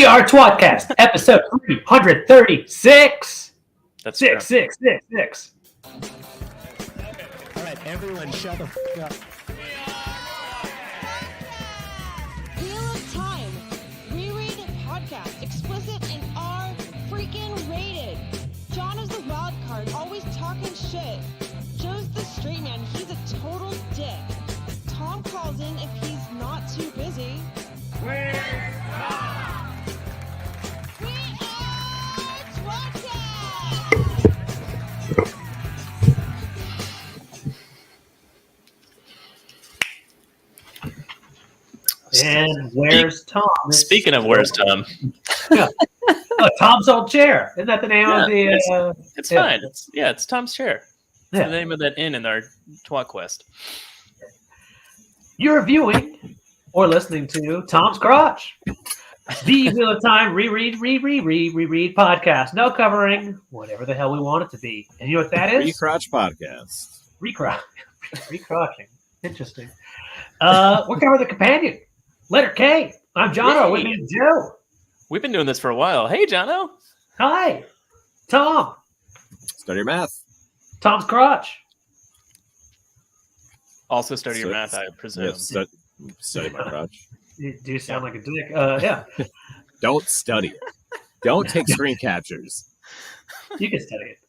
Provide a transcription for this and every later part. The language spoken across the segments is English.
are tWoTcast, episode 336. That's 6. All right, everyone, shut the f*** up. Wheel of Time, reread podcast, explicit and R freaking rated. Jono's the wild card, always talking shit. Joe's the straight man, he's a total dick. Tom calls in if he's not too busy. We are tWoTcast! And where's Tom? Speaking of where's Tom, Oh, Tom's old chair. Isn't that the name of the? it's fine. It's Tom's chair. It's Yeah. the name of that inn in our twat quest. You're viewing or listening to Tom's Crotch, the Wheel of Time reread podcast. No covering, whatever the hell we want it to be. And you know what that is? Recrotch podcast. Recrotching. Interesting. We're covering the companion. Letter K. I'm Jono. With me is Joe. We've been doing this for a while. Hey, Jono. Hi. Tom. Study your math. Tom's Crotch. Also study your So- math, I presume. Yes, study my crotch. You do sound like a dick. Yeah. Don't study it. Don't take screen captures. You can study it.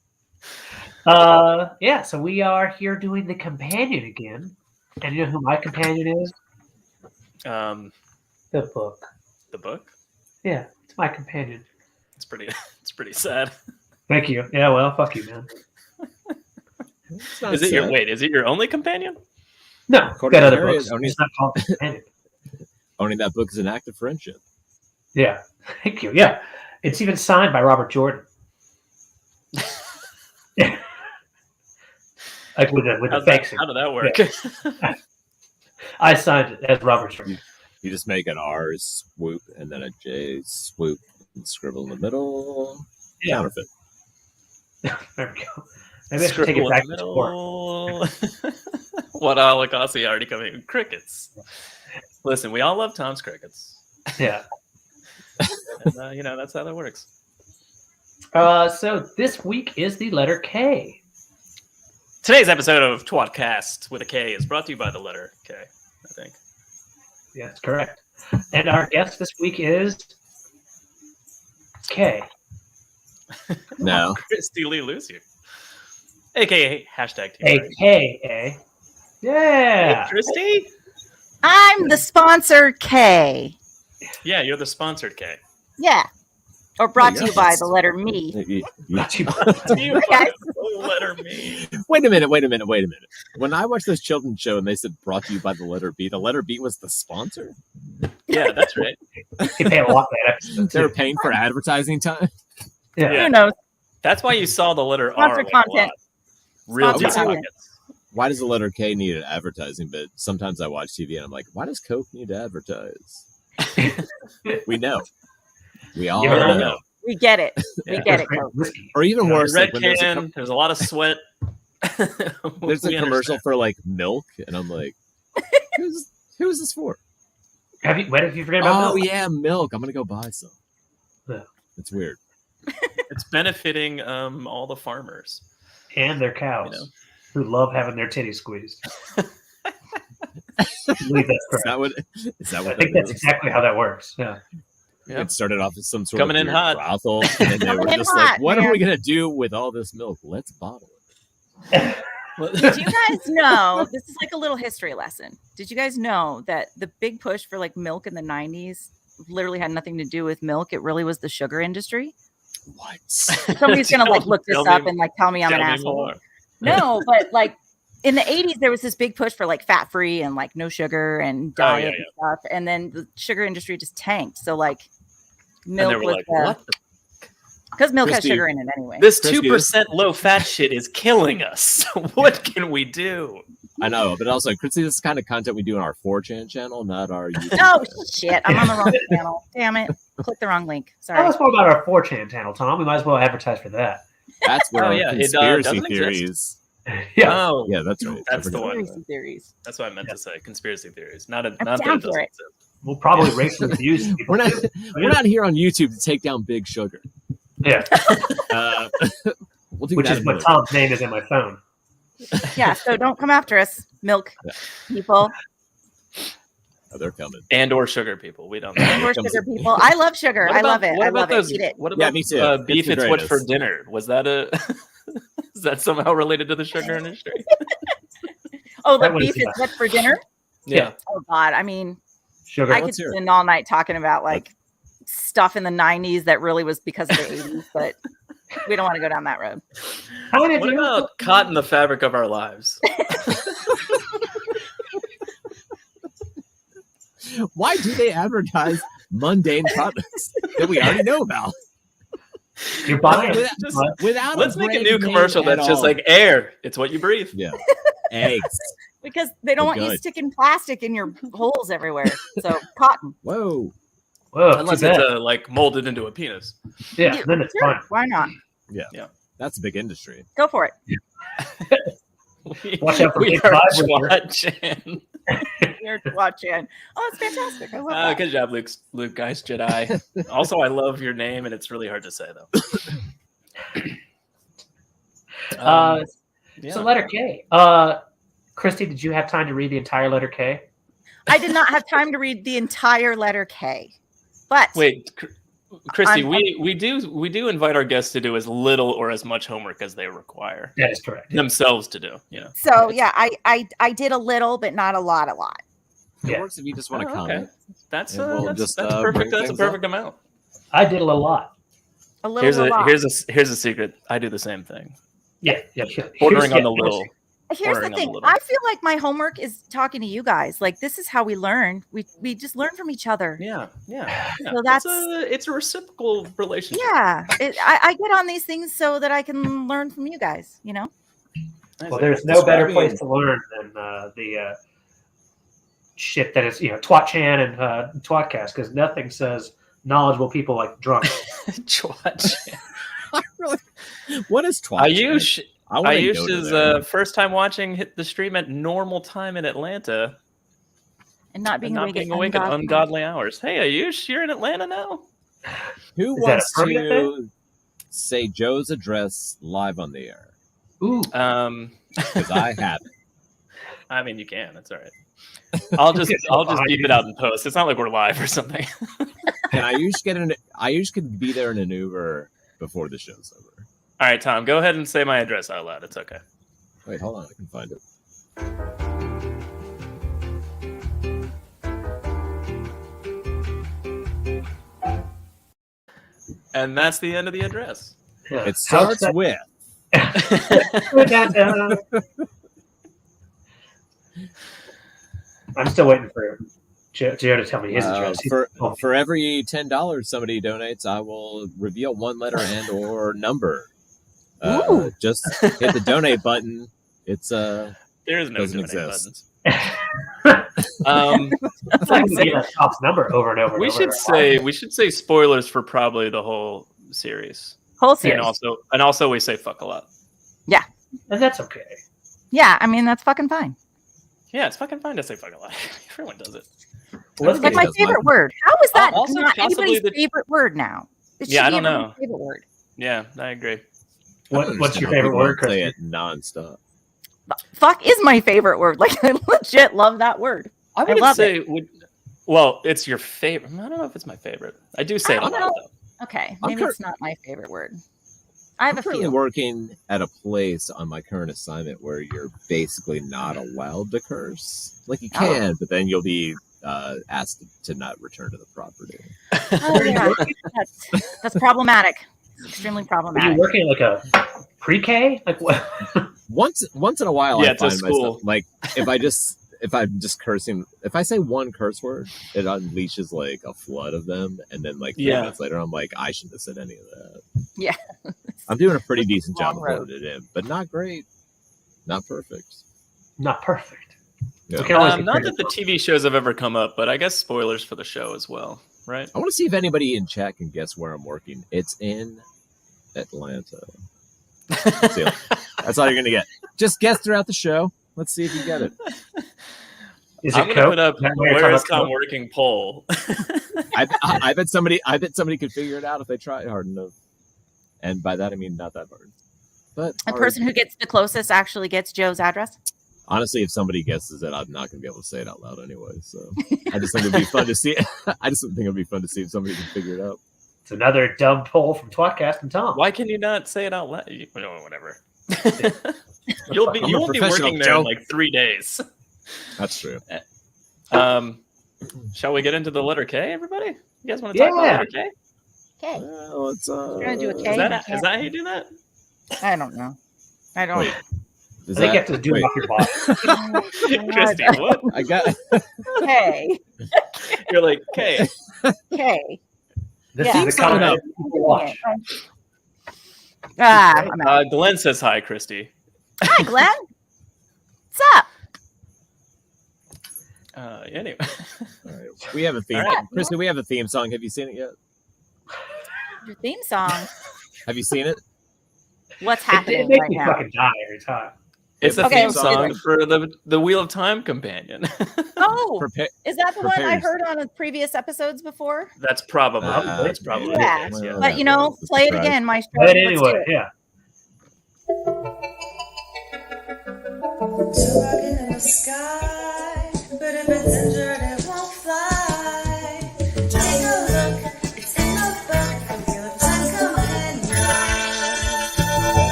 Yeah, so we are here doing the companion again. And you know who my companion is? The book. The book? Yeah, it's my companion. It's pretty sad. Thank you. Yeah, well, fuck you, man. It's not Is it your sad. is it your only companion? No, According got other to Harry, books. only- It's not called the companion. Owning that book is an act of friendship. Yeah, thank you. Yeah, it's even signed by Robert Jordan. Yeah. Like with the fake How did that work? I signed it as Robert Jordan. You just make an R swoop and then a J swoop and scribble in the middle. Yeah. Counterfeit. There we go. Maybe I should take it Scribble back in to the sport. middle. What Alakasi already coming? Crickets. Listen, we all love Tom's crickets. Yeah. And, that's how that works. So this week is the letter K. Today's episode of tWoTcast with a K is brought to you by the letter K, I think. Yeah, that's correct. And our guest this week is K. No. Kristy Leigh Lussier. AKA hashtag Team Red. AKA. Yeah. Hey, Kristy? I'm the sponsor K. Yeah, you're the sponsored K. Yeah. Or brought to you Yes. by the letter me. Not you. You guys. the letter me. Wait a minute. When I watched this children's show and they said brought to you by the letter B was the sponsor? Yeah, that's right. He paid a lot for that episode. They were Too. paying for advertising time? Yeah. Yeah. Who knows? That's why you saw the letter Sponsor R. like, content. a lot. Real Sponsor deep content. pockets. Why does the letter K need advertising? But sometimes I watch TV and I'm like, why does Coke need to advertise? We know. We all You ever know. We get it. We Yeah. get it. Great Coach. whiskey. Or even worse, Red like when can, there's a lot of sweat. there's a We commercial understand. for like milk, and I'm like, who is this for? Have you forget about Oh milk? yeah, milk. I'm gonna go buy some. Yeah. It's weird. It's benefiting all the farmers. And their cows You know. who love having their titties squeezed. I believe that's Is correct. that what? Is that I what think that that's is? exactly how that works. Yeah. Yep. It started off as some sort Coming of in weird hot. brothel, and then they were Coming in just hot, like, "What are man. we gonna do with all this milk? Let's bottle it." Did you guys know? This is like a little history lesson. Did you guys know that the big push for like milk in the 90s literally had nothing to do with milk? It really was the sugar industry. What? Somebody's gonna like look this Tell up me- and like tell me I'm an Tell me asshole. more. No, but like in the 80s, there was this big push for like fat free and like no sugar and diet yeah, and stuff. And then the sugar industry just tanked. So like And they milk were was like, what? because milk has Kristy, sugar in it anyway. This Kristy, 2% low fat shit is killing us. What can we do? I know, but also, Kristy, this is the kind of content we do on our 4chan channel, not our YouTube. Oh shit! I'm on the wrong channel. Damn it! Click the wrong link. Tell Sorry. us more about our 4chan channel, Tom. We might as well advertise for that. That's where Oh, our yeah, it, conspiracy doesn't theories. exist. Yeah. Oh, Yeah, that's right. That's I the forgot. one. Conspiracy theories. That's what I meant to say. Conspiracy theories. Not I'm that down it doesn't for it. exist. We'll probably rate the reviews. We're not here on YouTube to take down Big Sugar. Yeah, We'll do which that is what another Tom's name is in my phone. Yeah, so don't come after us, milk people. Oh, they're coming. And or sugar people. We don't know. And we're sugar people. I love sugar. What I about- love it. what I about love those- it. Eat it. What Yeah, about me too. beef? It's It's the what's for greatest. dinner. Was that a? Is that somehow related to the sugar industry? Oh, the That was- beef is what's for dinner? Yeah. Oh God. I mean, Sugar. I could let's hear it. spend all night talking about like stuff in the 90s that really was because of the 80s, but we don't want to go down that road. How did What you? about cotton, the fabric of our lives? Why do they advertise mundane products that we already know about? You're buying it. Without Let's make a brand new name commercial at that's just all. like air. It's what you breathe. Yeah, eggs. Because they don't want you Good. sticking plastic in your holes everywhere. So cotton. Whoa. Whoa, Unless too it's bad. like molded into a penis. Yeah, then it's Sure, fine. why not? That's a big industry. Go for it. Watch out for we big are five with your- watching. You're watching. Oh, it's fantastic. I love that. Good job, Luke, guys, Jedi. Also, I love your name, and it's really hard to say though. Yeah. So letter K. Kristy, did you have time to read the entire letter K? I did not have time to read the entire letter K. But Wait, Kristy, I'm- we do invite our guests to do as little or as much homework as they require That is correct. themselves to do. Yeah. so yeah, I did a little, but not a lot. It Yeah. works if you just want to Oh, comment. okay. That's And we'll that's just, perfect. bring That's a things perfect amount. I did a lot. A little, a lot. Here's a secret. I do the same thing. Yeah. Bordering on the little. Here's the ordering on thing. the little. I feel like my homework is talking to you guys. Like this is how we learn. We just learn from each other. Yeah. So that's- it's a reciprocal relationship. Yeah, I get on these things so that I can learn from you guys. You know. Well, there's no better place to learn than the shit that is, tWoTchan and tWoTcast, because nothing says knowledgeable people like drunk. What is twat? Ayush's first time watching hit the stream at normal time in Atlanta And not and being not being awake at ungodly hours. Hey, Ayush, you're in Atlanta now? Who Is that a wants permanent to say Joe's address live on the air? Ooh. Because I haven't. I mean, you can. That's all right. I'll just beep it out in post. It's not like we're live or something. Can Ayush could be there in an Uber before the show's over. All right, Tom, go ahead and say my address out loud. It's okay. Wait, hold on. I can find it. And that's the end of the address. Yeah. It starts How's with that- I'm still waiting for Joe to tell me his address. for every $10 somebody donates, I will reveal one letter and or number. Ooh. Just hit the donate button. It's There is no Doesn't donate exist. buttons. It's like we get that Tom's number over and over. And We over should say spoilers for probably the whole series. Whole And series. also we say fuck a lot. and that's okay. Yeah, I mean that's fucking fine. Yeah, it's fucking fine to say fuck a lot. Everyone does it. Let's It's like get my does favorite word. How is that Also not possibly anybody's favorite word now? It Yeah, should I be don't know. everybody's favorite word. Yeah, I agree. what's your favorite word, Say Kristy? it nonstop. Fuck is my favorite word. Like I legit love that word. I wouldn't love say well, it's your favorite. I don't know if it's my favorite. I do say it a I don't lot know. though. Okay, I'm maybe cur- it's not my favorite word. I have I'm a currently few. working at a place on my current assignment where you're basically not allowed to curse. Like you can, but then you'll be asked to not return to the property. Oh, yeah. That's problematic. It's extremely Are you problematic. working like a pre-K? Like what? Once in a while, Yeah, I it's a find school. myself like if I'm just cursing, if I say one curse word, it unleashes like a flood of them, and then like 3 Yeah. minutes later, I'm like, I shouldn't have said any of that. Yeah. I'm doing a pretty It's a decent job long of road. holding it in, but not great, not perfect. Not perfect. Yeah. We can always Not get that the TV shows have ever come up, but I guess spoilers for the show as well, right? I want to see if anybody in chat can guess where I'm working. It's in Atlanta. That's all you're gonna get. Just guess throughout the show. Let's see if you get it. Is I'm it gonna Coke? put up Is that where you're where is talking Tom about working poll. I bet somebody could figure it out if they tried hard enough. And by that I mean not that hard. But The hard. person who gets the closest actually gets Joe's address. Honestly, if somebody guesses it, I'm not going to be able to say it out loud anyway. So I just think it'd be fun to see. I just think it'd be fun to see if somebody can figure it out. It's another dumb poll from tWoTcast and Tom. Why can you not say it out loud? No, whatever. I'm you a won't be professional, working there Joe. in like 3 days. That's true. Shall we get into the letter K, everybody? You guys want to talk about Yeah. letter K? Okay. Well, it's We're gonna do a Is K. that how you do that? I don't know. I don't. Wait. I think you have to do it off your body. Kristy, what? I got. K. You're like, K. K. This Yeah. is the kind of people watch. I'm out. Glenn says hi, Kristy. Hi, Glenn. What's up? Anyway. All right. We have a theme. All right. Kristy, we have a theme song. Have you seen it yet? Your theme song. Have you seen it? What's It happening makes right me now? fucking die every time. It's the Okay, theme so- song for the Wheel of Time companion. Oh, Prepare. is that the one prepare I yourself. heard on the previous episodes before? That's probably. That's probably. Yeah. it, But you know, It's a play it surprise. again, Maestro. But Let's do anyway, it. yeah. It's a rocket in the sky, but if it's injured, it won't fly. Take a look, it's in the book, the Wheel of Time companion.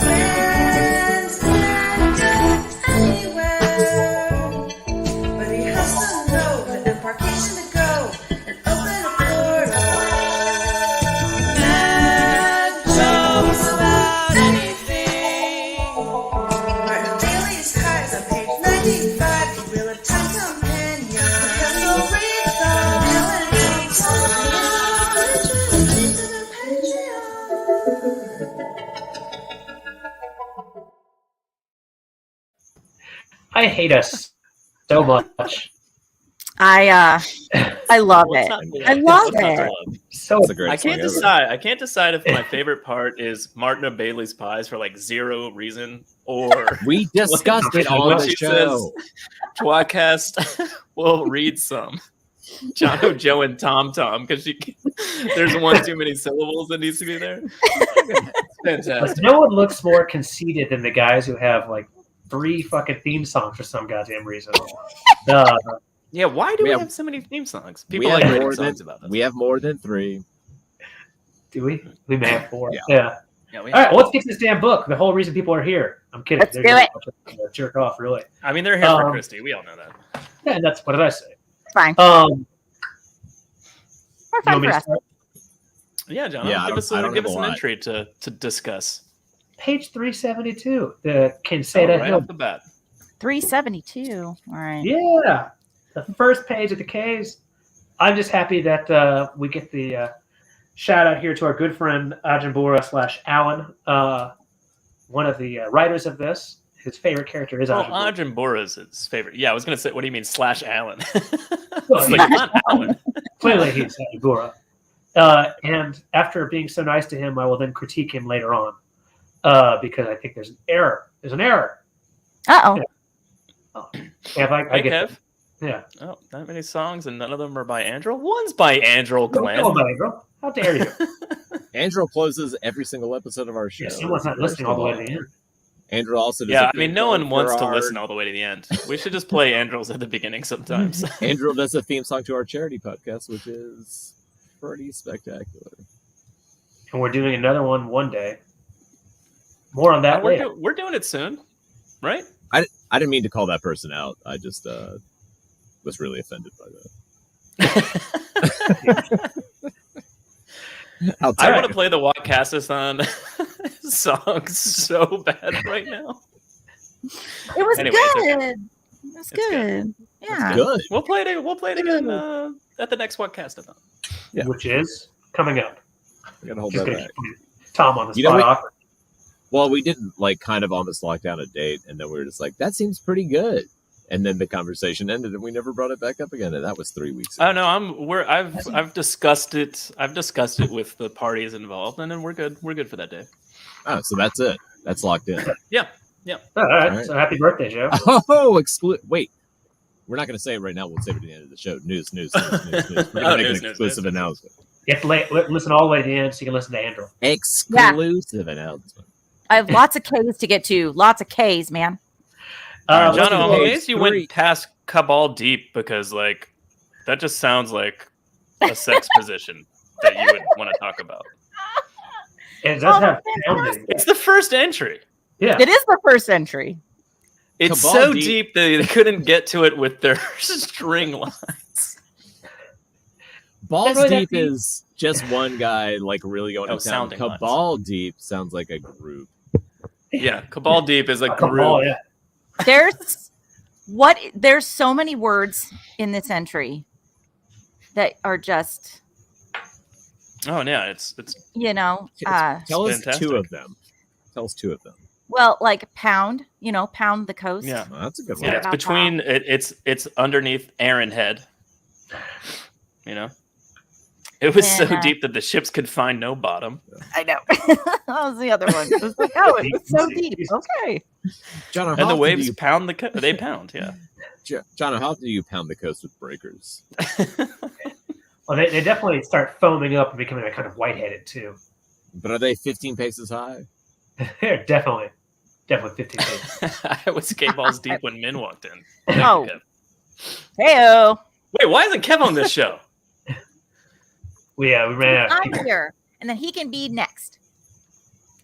Friends can go anywhere, but he has to know the embarkation to go and open a portal. Mad jokes about anything. Martin Daly's cards on page 95, the Wheel of Time companion. Because we'll read them and read to the Patreon. I hate us so much. I love What's it. not to I love? love What's not to it. love? So It's a great I song can't ever. decide. I can't decide if my favorite part is Martina Bailey's pies for like zero reason, or We discussed it on when the she show. says tWoTcast will read some. Jono, Joe, and Tom because there's one too many syllables that needs to be there. Fantastic. no one looks more conceited than the guys who have like 3 fucking theme songs for some goddamn reason. Yeah, why do We we have- have so many theme songs? We People have like writing more songs than about this. we have more than 3. Do we? We may have 4. Yeah. Yeah. Yeah, we All have- right, well, let's get to this damn book. The whole reason people are here. I'm kidding. Let's They're do just a jerk off, really. I mean, they're here for Um, Kristy. We all know that. Yeah, that's what did I say? Fine. More More fun for us. Yeah, Jono, Yeah, I give us don't have an a lot. entry to discuss. Page 372, the Kinseta right Hill. off the bat. 372. All right. Yeah, the first page of the K's. I'm just happy that we get the shout out here to our good friend Ajimbura / Alan, one of the writers of this. His favorite character is Well, Ajimbura. Ajin Bora's his favorite. Yeah, I was gonna say, what do you mean /Alan? Well, It's like, not Alan. Clearly, he's Ajimbura. And after being so nice to him, I will then critique him later on because I think there's an error. There's an error. Uh-oh. Yeah, I Hey, get Kev. Yeah. Oh, that many songs and none of them are by Andrew? One's by Andrew Glenn. Come on, bro. How dare you? Andrew closes every single episode of our show. Yeah, someone's not listening all the way to the end. Andrew also does Yeah, a I mean, theme no song one wants for to our- listen all the way to the end. We should just play Andrew's at the beginning sometimes. Andrew does a theme song to our charity podcast, which is pretty spectacular. And we're doing another one day. More on that later. We're doing it soon, right? I didn't mean to call that person out. I just was really offended by that. How I want to terrible. play the Wakasathon song so bad right now. It was Anyway, it's good. okay. It was It's good. good. Yeah. Good. We'll play it again at the next Wakasathon. Yeah. Which is coming up. I gotta hold Just that gonna back. keep Tom on the You know spot. what? Awkward. Well, we didn't kind of almost lock down a date, and then we were just like, that seems pretty good. And then the conversation ended, and we never brought it back up again. And that was 3 weeks ago. Oh no, I've discussed it. I've discussed it with the parties involved, and then we're good. We're good for that day. Oh, so that's it. That's locked in. All right. All right. So happy birthday, Joe. Oh, wait. We're not going to say it right now. We'll save it at the end of the show. News. We're going to make an exclusive announcement. You have to listen all the way to the end so you can listen to Andrew. Exclusive announcement. I have lots of K's to get to. Lots of K's, man. Jono, I'm page amazed you 3. went past Cabal Deep because, like, that just sounds like a sex position that you would want to talk about. It does have fantastic. It's the first entry. Yeah. It is the first entry. It's Cabal so Deep- deep that they couldn't get to it with their string lines. Balls really Deep that deep. is just one guy like really going to town. sounding lines. Cabal Deep sounds like a group. Yeah, Cabal Deep is a group. Oh, yeah. There's so many words in this entry that are just, Oh yeah, it's Tell us fantastic. 2 of them. Tell us 2 of them. well, like pound the coast. yeah. Oh, that's a good one. Yeah, it's about between it's underneath Aaron Head. You know, it was so Yeah. deep that the ships could find no bottom. I know. That was the other one. It was like, oh, it was so deep. Okay. John, And the waves pound they pound. Yeah. John, how often do you pound the coast with breakers? Well, they definitely start foaming up and becoming a kind of white-headed, too. But are they 15 paces high? They're definitely 15 pages. I was K-balls deep when Min walked in. Oh. Kev. Heyo. Wait, why isn't Kev on this show? we ran out. I'm here, and then he can be next.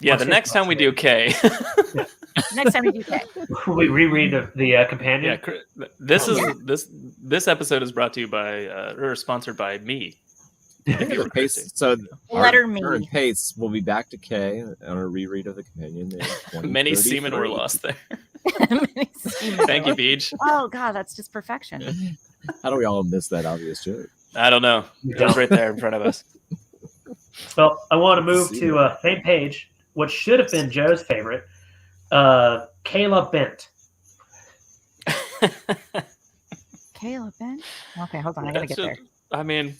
Yeah, the next time we do K. Next time we do K. We reread the companion. Yeah, this episode is brought to you by or sponsored by me. Pace, so Letter our me. current pace will be back to K on a reread of the companion. in Many seamen were 2033. lost there. Thank you, Beach. Oh God, that's just perfection. How do we all miss that obvious joke? I don't know. It was right there in front of us. Well, I want to move to same page, what should have been Joe's favorite, Kayla Bent. Caleb Ben. Okay, hold on. I gotta get there. I mean,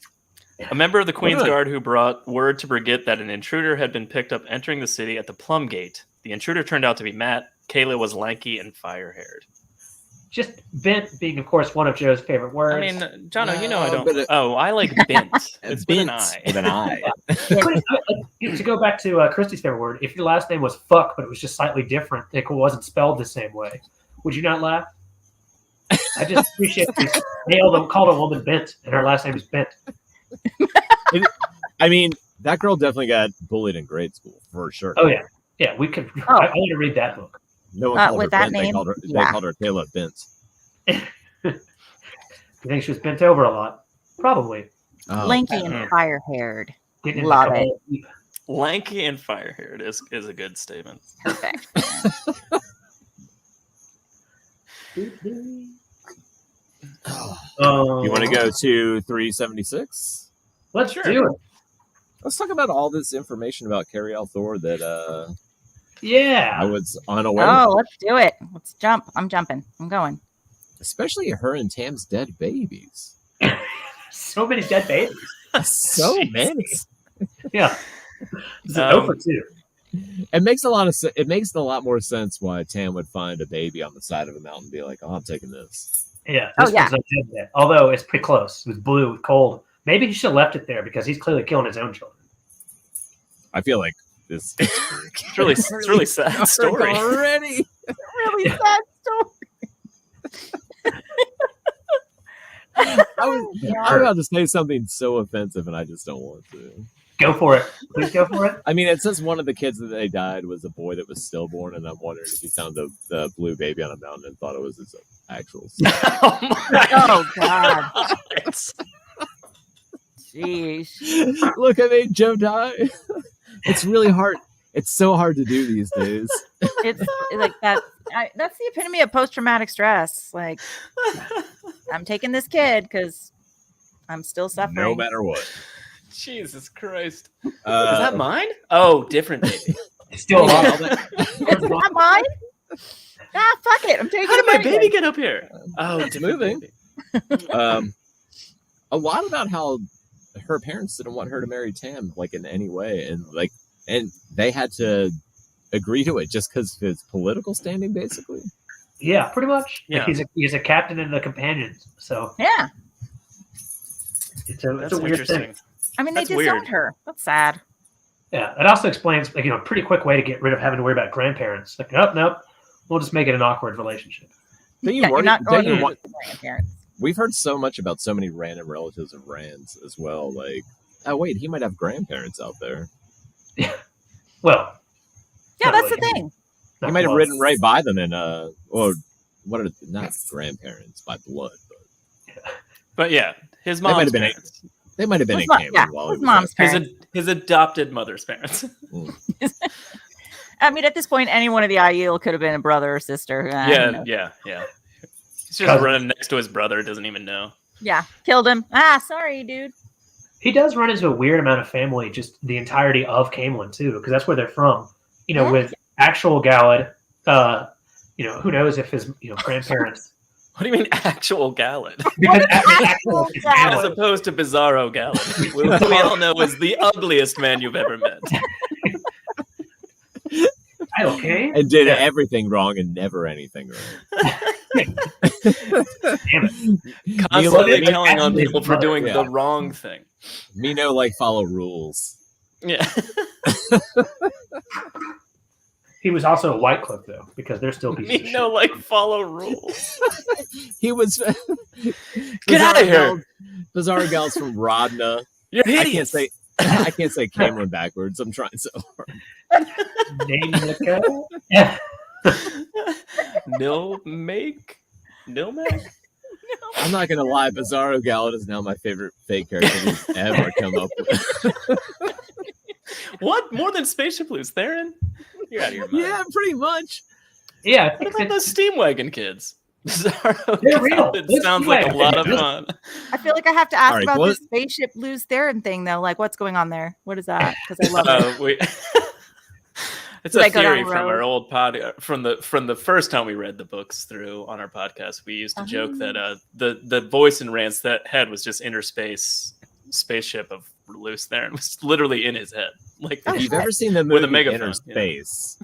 a member of the Queen's Guard who brought word to Brigitte that an intruder had been picked up entering the city at the Plum Gate. The intruder turned out to be Matt. Kayla was lanky and fire-haired. Just Bent being, of course, one of Joe's favorite words. I mean, Jono, you know I No, don't. but I like bent. It's with an I. With an I. To go back to Kristy's favorite word, if your last name was fuck, but it was just slightly different, it wasn't spelled the same way, would you not laugh? I just appreciate they called a woman Bent, and her last name is Bent. I mean, that girl definitely got bullied in grade school for sure. Oh yeah, yeah. We could. Oh. I want to read that book. No one called with her that Bent. They name? called her, Yeah. they called her Kayla Bent. You think she was bent over a lot? Probably. Oh, Lanky and fire-haired. Getting into Love a couple it. of deep- Lanky and fire-haired is a good statement. Perfect. you want to go to 376? Let's Sure. do it. Let's talk about all this information about Carrie L. Thor that I Yeah. was unaware of. Oh, let's do it. Let's jump. I'm jumping. I'm going. Especially her and Tam's dead babies. So many dead babies. So Jesus. many. Yeah. It's an Um, over two. It makes a lot more sense why Tam would find a baby on the side of a mountain and be like, "Oh, I'm taking this." Yeah. Oh, This yeah. one's a dead bed. Although it's pretty close. It was blue with cold. Maybe he should have left it there because he's clearly killing his own children. I feel like this It's really sad story. already. Really sad story. I'm about to say something so offensive, and I just don't want to. Go for it. Please go for it. I mean, it says one of the kids that they died was a boy that was stillborn, and I'm wondering if he found the blue baby on a mountain and thought it was his actual son. Oh my Oh God. God. Jeez. Look, I made Joe die. It's really hard. It's so hard to do these days. It's like that. That's the epitome of post-traumatic stress. Like, I'm taking this kid because I'm still suffering. No matter what. Jesus Christ. Is that mine? Oh, different baby. It's still alive. It's not mine. Ah, fuck it. I'm taking How did it my anyway. baby get up here? Oh, It's different moving. baby. A lot about how her parents didn't want her to marry Tam, like in any way, and they had to agree to it just because of his political standing, basically. Yeah, pretty much. Yeah. Like he's a captain in the companions. So Yeah. it's That's a weird interesting. thing. I mean, they That's disowned weird. her. That's sad. Yeah, it also explains like a pretty quick way to get rid of having to worry about grandparents. Like, nope, we'll just make it an awkward relationship. Don't you Yeah, worry? you're not don't going you to grandparents. We've heard so much about so many random relatives of Rand's as well. Like, oh wait, he might have grandparents out there. Well, Yeah, not that's really. the thing. He Not might have close. ridden right by them in or what are not grandparents by blood, but But yeah, his They might mom's have been parents. they might have been His in mom- Cameron yeah, while his he was mom's out parents. His adopted mother's parents. I mean, at this point, any one of the Aiel could have been a brother or sister. I don't know. yeah. He's just Cousin. running next to his brother, doesn't even know. Yeah, killed him. Ah, sorry, dude. He does run into a weird amount of family just the entirety of Camelin too, because that's where they're from. Yeah. With actual Galad, who knows if his grandparents. What do you mean, actual Galad? Because actual his Galad? As family. opposed to Bizarro Galad, who we all know is the ugliest man you've ever met. Okay. and did Yeah. everything wrong and never anything wrong. Damn it. Constantly Milo- telling on people for doing Yeah. the wrong thing. Me no like follow rules. Yeah. He was also a White Cloak though, because they're still pieces of Me shit. no like follow rules. He was Get out of here. Bizarre Gals from Rodna. You're I hideous. can't say Cameron backwards. I'm trying so hard. Name Nico? Yeah. Nilmek? I'm not gonna lie, Bizarro Galad is now my favorite fake character he's ever come up with. What? More than Spaceship Blues, Theron? You're out of your mind. Yeah, pretty much. Yeah, I What think about those Steam Wagon kids? Bizarro They're real. Galad Those sounds Steam like a Wagon lot of kids. fun. I feel like I have to ask All right, about what- this spaceship Blues Theron thing, though. Like, what's going on there? What is that? Because I love it. It's Did I a go down theory the from road? our old from the first time we read the books through on our podcast. We used to joke that the voice in Rand's that head was just spaceship of Luce Theron was literally in his head. Like If you've ever seen the With a movie megaphone, Inner yeah. Space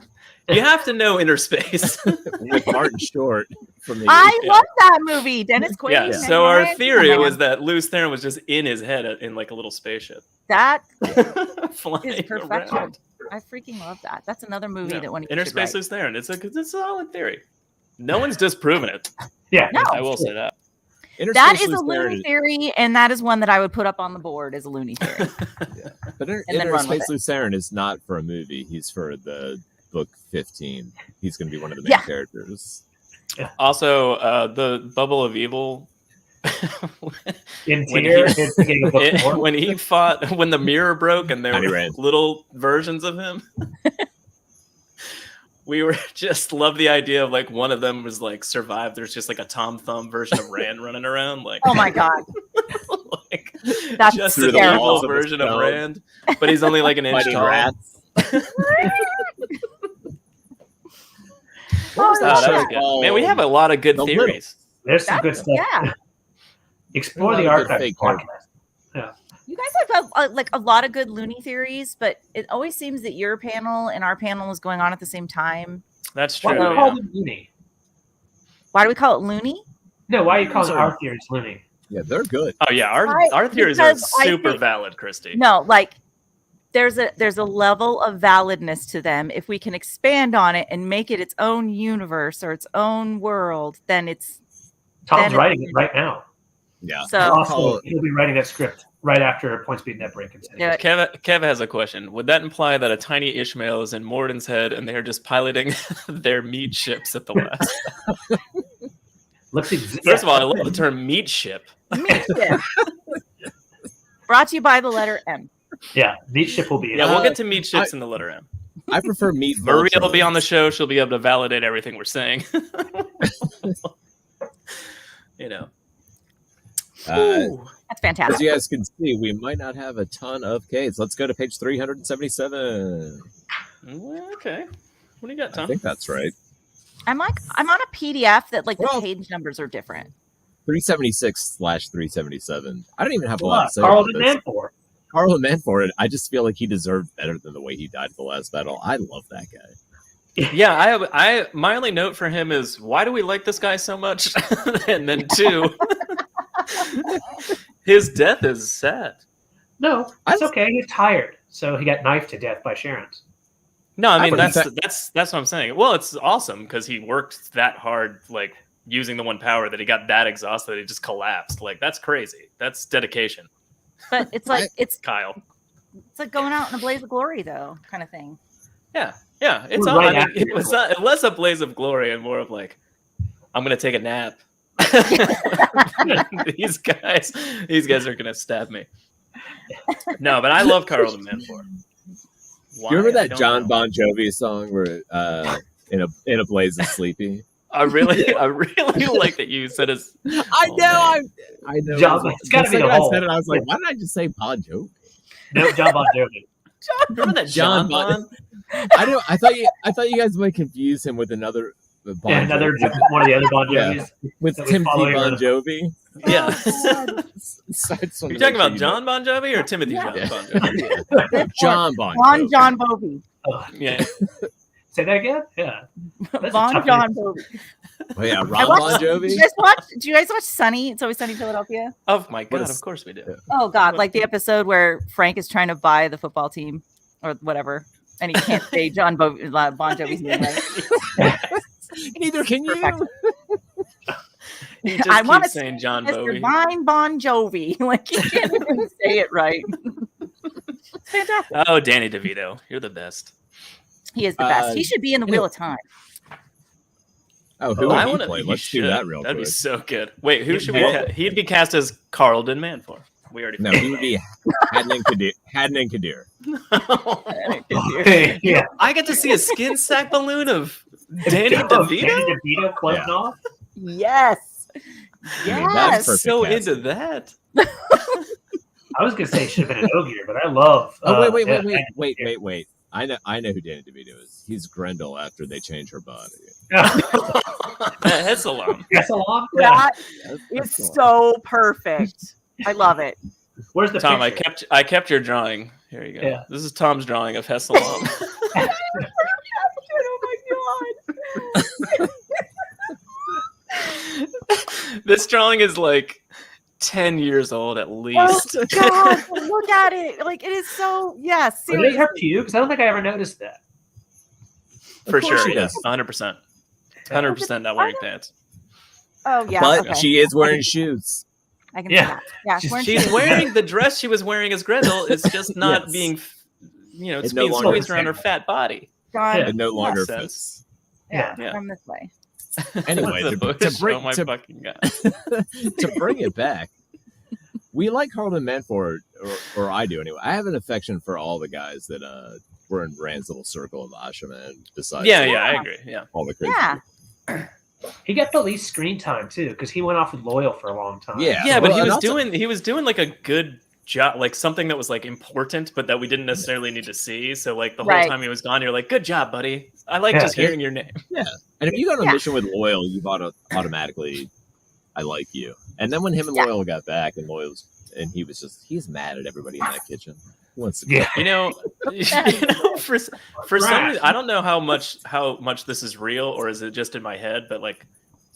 you have to know inner space. with Martin Short from the I love that movie. Dennis Quaid. Yeah. and So our Ryan theory Gosling. was that Luce Theron was just in his head in like a little spaceship. That Flying is perfection. around. I freaking love that. That's another movie Yeah. that one Inner should space write. Luce Theron. It's a solid theory. No one's disproven it. Yeah. No. I will say that. Inner That Space is a Luce Theron loony theory, and that is one that I would put up on the board as a loony theory. But and then Inner run with Space it. Luce Theron is not for a movie. He's for the book 15. He's going to be one of the main Yeah. characters. Also, the Bubble of Evil. In When tier, he- it's beginning of book 4. when he fought, when the mirror broke and there Tiny were Rand. little versions of him, we were just love the idea of like one of them was like survived. There's just like a Tom Thumb version of Rand running around, like Oh my god. like That's just Through an the evil walls of his version of stone. Rand, but he's only like an inch Fighting tall. rats. Oh, Oh, that was yeah. good. Man, we have a lot of good The theories. There's some That's- good stuff. yeah. Explore There's the a lot of good archive fake podcast. You guys have like a lot of good loony theories, but it always seems that your panel and our panel is going on at the same time. That's Why true. do you yeah. call them loony? Why do we call it loony? No, why are you calling Sorry. our theories loony? Yeah, they're good. Oh yeah, I- our theories are because I super think- valid, Christy. No, like there's a level of validness to them. If we can expand on it and make it its own universe or its own world, then it's Tom's Then it- writing it right now. Yeah. so. Also, he'll be writing that script right after Point Speed Net Break. Yeah. Kev has a question. Would that imply that a tiny Ishmael is in Morden's head and they're just piloting their meat ships at the last? Looks First of all, I love the term meat ship. Meat ship. Brought to you by the letter M. Yeah, Meat Ship will be in Yeah, it. we'll get to meat ships in the letter M. I prefer meat. Maria will Voltron. be on the show. She'll be able to validate everything we're saying. You know. That's As fantastic. you guys can see, we might not have a ton of Ks. Let's go to page 377. Okay. What do you got, I Tom? think that's right. I'm on a PDF that like the Well- page numbers are different. 376/377. I don't even have a Come lot on, to say Carl about the this. Manfor. Carl the Man for it. I just feel like he deserved better than the way he died at the last battle. I love that guy. Yeah, my only note for him is, why do we like this guy so much? And then 2, his death is sad. No, it's okay. He's tired, so he got knifed to death by Sharon's. No, I mean wouldn't that's what I'm saying. Well, it's awesome because he worked that hard, like using the one power, that he got that exhausted that he just collapsed. Like, that's crazy. That's dedication. But it's like Kyle. it's like going out in a blaze of glory, though, kind of thing. Yeah, it's We're all. right I mean, after it was not less a blaze of glory and more of like, I'm gonna take a nap. These guys are gonna stab me. No, but I love Carl the Manfor. Why? You remember I that don't John know. Bon Jovi song where in a blaze of sleepy? I really like that you said it's. I know. John, it's gotta be the second I whole. said it, I was like, why did I just say Bon Jovi? No, John Bon Jovi. Remember that John Bon? I thought you guys might confuse him with another Bon Yeah, another Jovi. one of the other Bon Jovis. With that we Timothy follow Bon around. Jovi. Yeah. Are You talking about John Bon Jovi or Timothy Yeah. John Bon Jovi? John Bon Jovi. John Bovey. Oh, Yeah. say that again? Yeah. That's a Von tough John Bovey. Oh yeah, I Ron watched- Bon Jovi. Do you guys watch Sunny? It's Always Sunny in Philadelphia. Oh my What god! is- Of course we do. Oh God, like the episode where Frank is trying to buy the football team or whatever, and he can't say Bon Jovi's name right. Neither can you. Perfect. He just I want keeps to saying John Mr. Bowie. Vine Bon Jovi. Like he can't even say it right. It's fantastic. Oh, Danny DeVito, you're the best. He is the best. He should be in the Wheel of Time. Oh, who Oh, would I he wanna- play? he Let's do should. that real That'd quick. be so good. Wait, who should we? Yeah. He'd be cast as Carlton Manfor. We already. No, he would be Hadnan Kadir. yeah. I get to see a skin sack balloon of Danny Oh, DeVito. Danny DeVito floating Yeah. off. Yes. I mean, that's Yes. perfect So casting. into that. I was gonna say it should have been an Ogier, but I love. Oh wait. I know who Danny DeVito is. He's Grendel after they change her body. That's alone. Yes, along. Yeah. That is so perfect. I love it. Where's the Tom, picture? I kept your drawing. Here you go. Yeah. This is Tom's drawing of Hesselom. Oh my God. This drawing is like 10 years old at Oh least. God, look at it. Like it is so yes, Are those seriously. her pubes? I don't think I ever noticed that. For Of course sure, she yes. does. 100%. 100% not wearing pants. Oh yeah. But okay. she is wearing shoes. I can Yeah. see that. Yeah, she's wearing She's shoes. wearing the dress she was wearing as Grendel. It's just not Yes. being, it's It no being longer squeezed around her fat body. Gone. Yeah. It no longer sense. fits. Yeah, Yeah. from this way. Anyway, The to bush. bring- Oh my to- fucking god. To bring it back, we like Carlton Manfor, or I do anyway. I have an affection for all the guys that were in Rand's little circle of Ashaman. Besides, Yeah, I agree. Yeah. all the crazy. Yeah. He got the least screen time too, because he went off with Loyal for a long time. Yeah. Yeah, but Well, he and was doing like a good job, like something that was like important, but that we didn't necessarily need to see. So like the whole Right. time he was gone, you're like, good job, buddy. I like Yeah, just hearing your name. And if you go on a Yeah. mission with Loyal, you've automatically, I like you. And then when him and Yeah. Loyal got back, and he's mad at everybody in that kitchen. He wants to Yeah. You know, for some reason, I don't know how much this is real or is it just in my head, but like,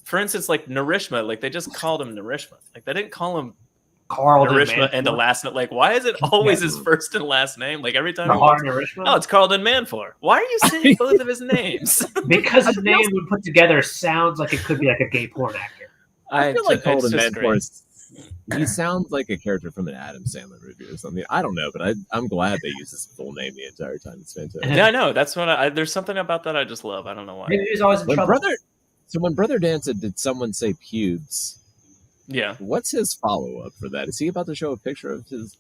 for instance, like Narishma, like they just called him Narishma. Like they didn't call him Carlton Narishma and the Manfor. last name. Like, why is it always his first and last name? Like every time. Nahar Narishma? Oh, it's Carlton Manfor. Why are you saying both of his names? Because his name when put together sounds like it could be like a gay porn actor. I feel like it's Carlton just Manfor. He sounds like a character from an Adam Sandler movie or something. I don't know, but I'm glad they use his full name the entire time. It's fantastic. Yeah, I know. That's what there's something about that I just love. I don't know why. Maybe he was always in When trouble. Brother Dan said, "Did someone say pubes?" Yeah, What's his follow up for that? Is he about to show a picture of his?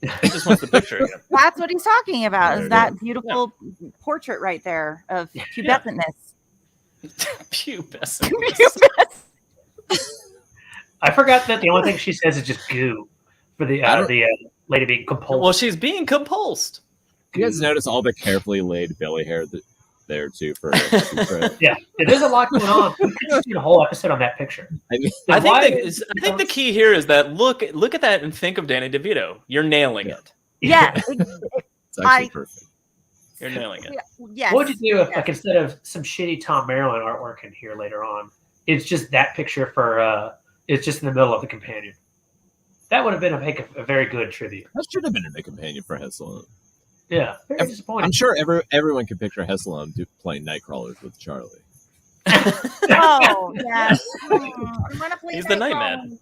he just wants the picture again. That's what he's talking about. There Is it that beautiful portrait right there of pubescentness? Pubescent. I forgot that the only thing she says is just goo for the I don't- lady being compulsed. Well, she's being compulsed. You guys notice all the carefully laid belly hair there too for. yeah, there's a lot going on. We could just do a whole episode on that picture. I mean, I Why- think the key here is that look at that and think of Danny DeVito. You're nailing it. Yeah, it's actually I- perfect. You're nailing it. Yes. What would you do if, yes. like, instead of some shitty Tom Maryland artwork in here later on, it's just that picture for it's just in the middle of the companion? That would have been a very good tribute. That should have been in the companion for Hesselum. Yeah, very disappointing. I'm sure everyone can picture Hesselum playing Nightcrawlers with Charlie. Oh, yes. I want to play He's the Nightman.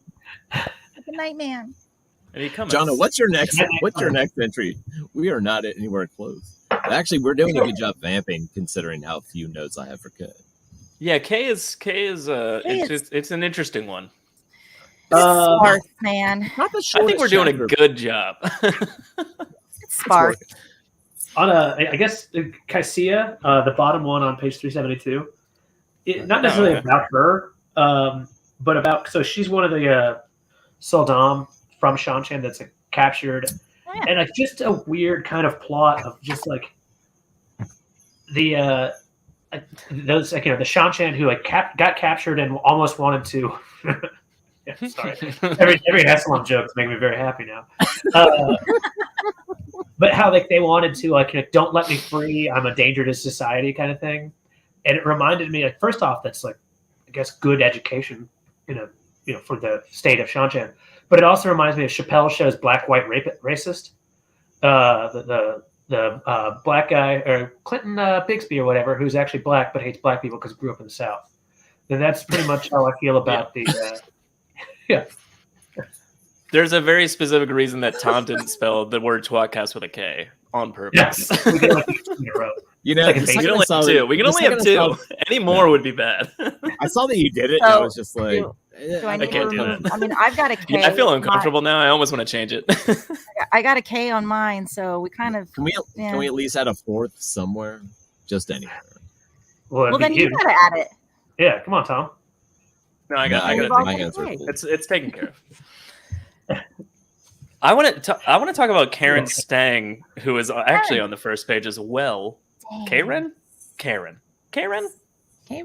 The Nightman. And he comes. Jonna, what's your next entry? We are not anywhere close. Actually, we're doing a good job vamping considering how few notes I have for K. Yeah, K is it's an interesting one. Sparse, man. Not the I think we're doing a chapter. good job. It's sparse. On I guess Kaisia, the bottom one on page 372. Not necessarily about her, but about she's one of the Soldam from Shanshan that's captured, and like just a weird kind of plot of just like the those the Shanshan who like got captured and almost wanted to. Yeah, sorry, every Hesselum joke is making me very happy now. But how like they wanted to don't let me free, I'm a danger to society kind of thing, and it reminded me like first off that's like I guess good education for the state of Shanshan, but it also reminds me of Chappelle Show's Black White Racist, the black guy or Clinton Bixby or whatever who's actually black but hates black people because he grew up in the South, and that's pretty much how I feel about the. Yeah. There's a very specific reason that Tom didn't spell the word tWoTcast with a K on purpose. Yes. We get like in a row. You know, Like the we We second can I only saw have that- two. We can the only have second I two. saw- Any more would be bad. I saw that you did it, and I So, was just like, Do I need can't to do remove? that. I mean, I've got a K. I feel uncomfortable now. I almost want to change it. I got a K on mine, so we kind of. can we Yeah. at least add a fourth somewhere? Just anywhere. Well, Well, it'd then be you huge. gotta add it. Yeah, come on, Tom. No, I got No, it. my hands are full. It's taken care of. I want to talk about Karen Stang, who is actually on the first page as well. Karen, but Karen.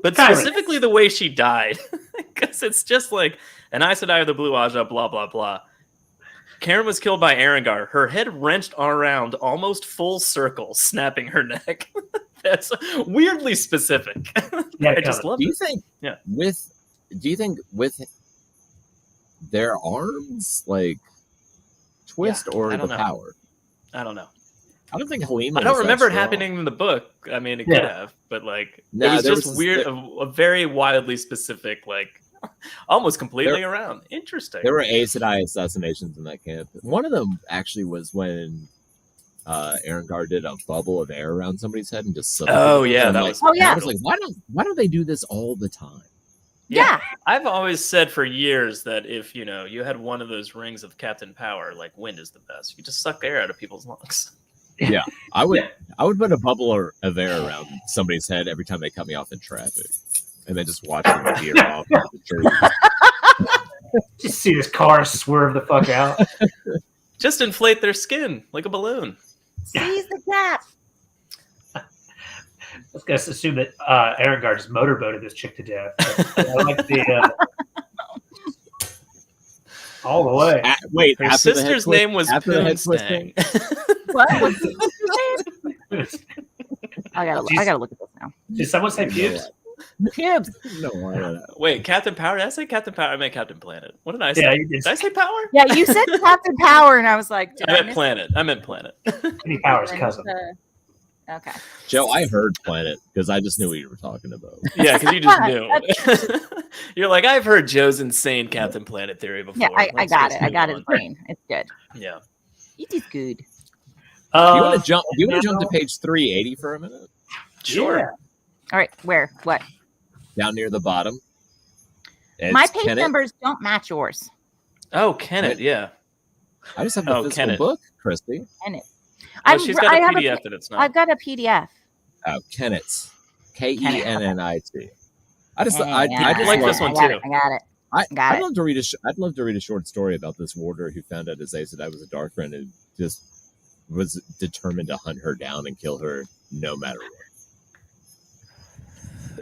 specifically the way she died, because it's just like an Aes Sedai of the Blue Aja, blah blah blah. Karen was killed by Arengar. Her head wrenched around almost full circle, snapping her neck. That's weirdly specific. Yeah, I just love Do you it. think? Yeah. Do you think with their arms like twist or I the don't know. power? I don't know. I don't think Halima. I don't was that remember it strong. happening in the book. I mean, it Yeah. could have, but like No, it was there just was- weird, a very wildly specific, like almost completely around. Interesting. There were Aes Sedai assassinations in that camp. One of them actually was when Arengar did a bubble of air around somebody's head and just suffocated Oh, them. yeah, And, that like, was- Oh, yeah. I was like, why don't they do this all the time? Yeah. I've always said for years that if you had one of those rings of Captain Power, like wind is the best. You just suck air out of people's lungs. I would put a bubble of air around somebody's head every time they cut me off in traffic, and then just watch them veer off into the trees. Just see this car swerve the fuck out. Just inflate their skin like a balloon. Seize the gap. Let's just assume that Arengar just motorboated this chick to death. I like the all the way. Wait, Her after the head sister's twist- name was after the head Poonstang. What? What's the name? I gotta look at this now. Did someone say pubes? Pubes. No, I don't know. Wait, Captain Power? Did I say Captain Power? I meant Captain Planet. What did I say? Yeah, you Did I say Power? Yeah, you said Captain Power, and I was like, did I I meant miss Planet. I meant Planet. Kenny Powers' cousin. Okay. Joe, I heard Planet because I just knew what you were talking about. Yeah, because you just knew. You're like, I've heard Joe's insane Captain Planet theory before. Yeah, I Let's got just it. I move got on. his brain. It's good. Yeah. It is good. Do you want to jump? Do you want to jump to no. page 380 for a minute? Sure. Yeah. All right. Where? What? Down near the bottom. My It's page Kenneth. numbers don't match yours. Oh, Kenneth, yeah. I just have the physical Kenneth. book, Kristy. Kenneth. Oh, she's got I a have PDF that it's not. I've got a PDF. Oh, Kenneth. Kennit. I just Yeah, I I just like love- this one I got too. it. I got it. Got I'd it. love to read I'd love to read a short story about this warder who found out his Aes Sedai was a dark friend and just was determined to hunt her down and kill her no matter what.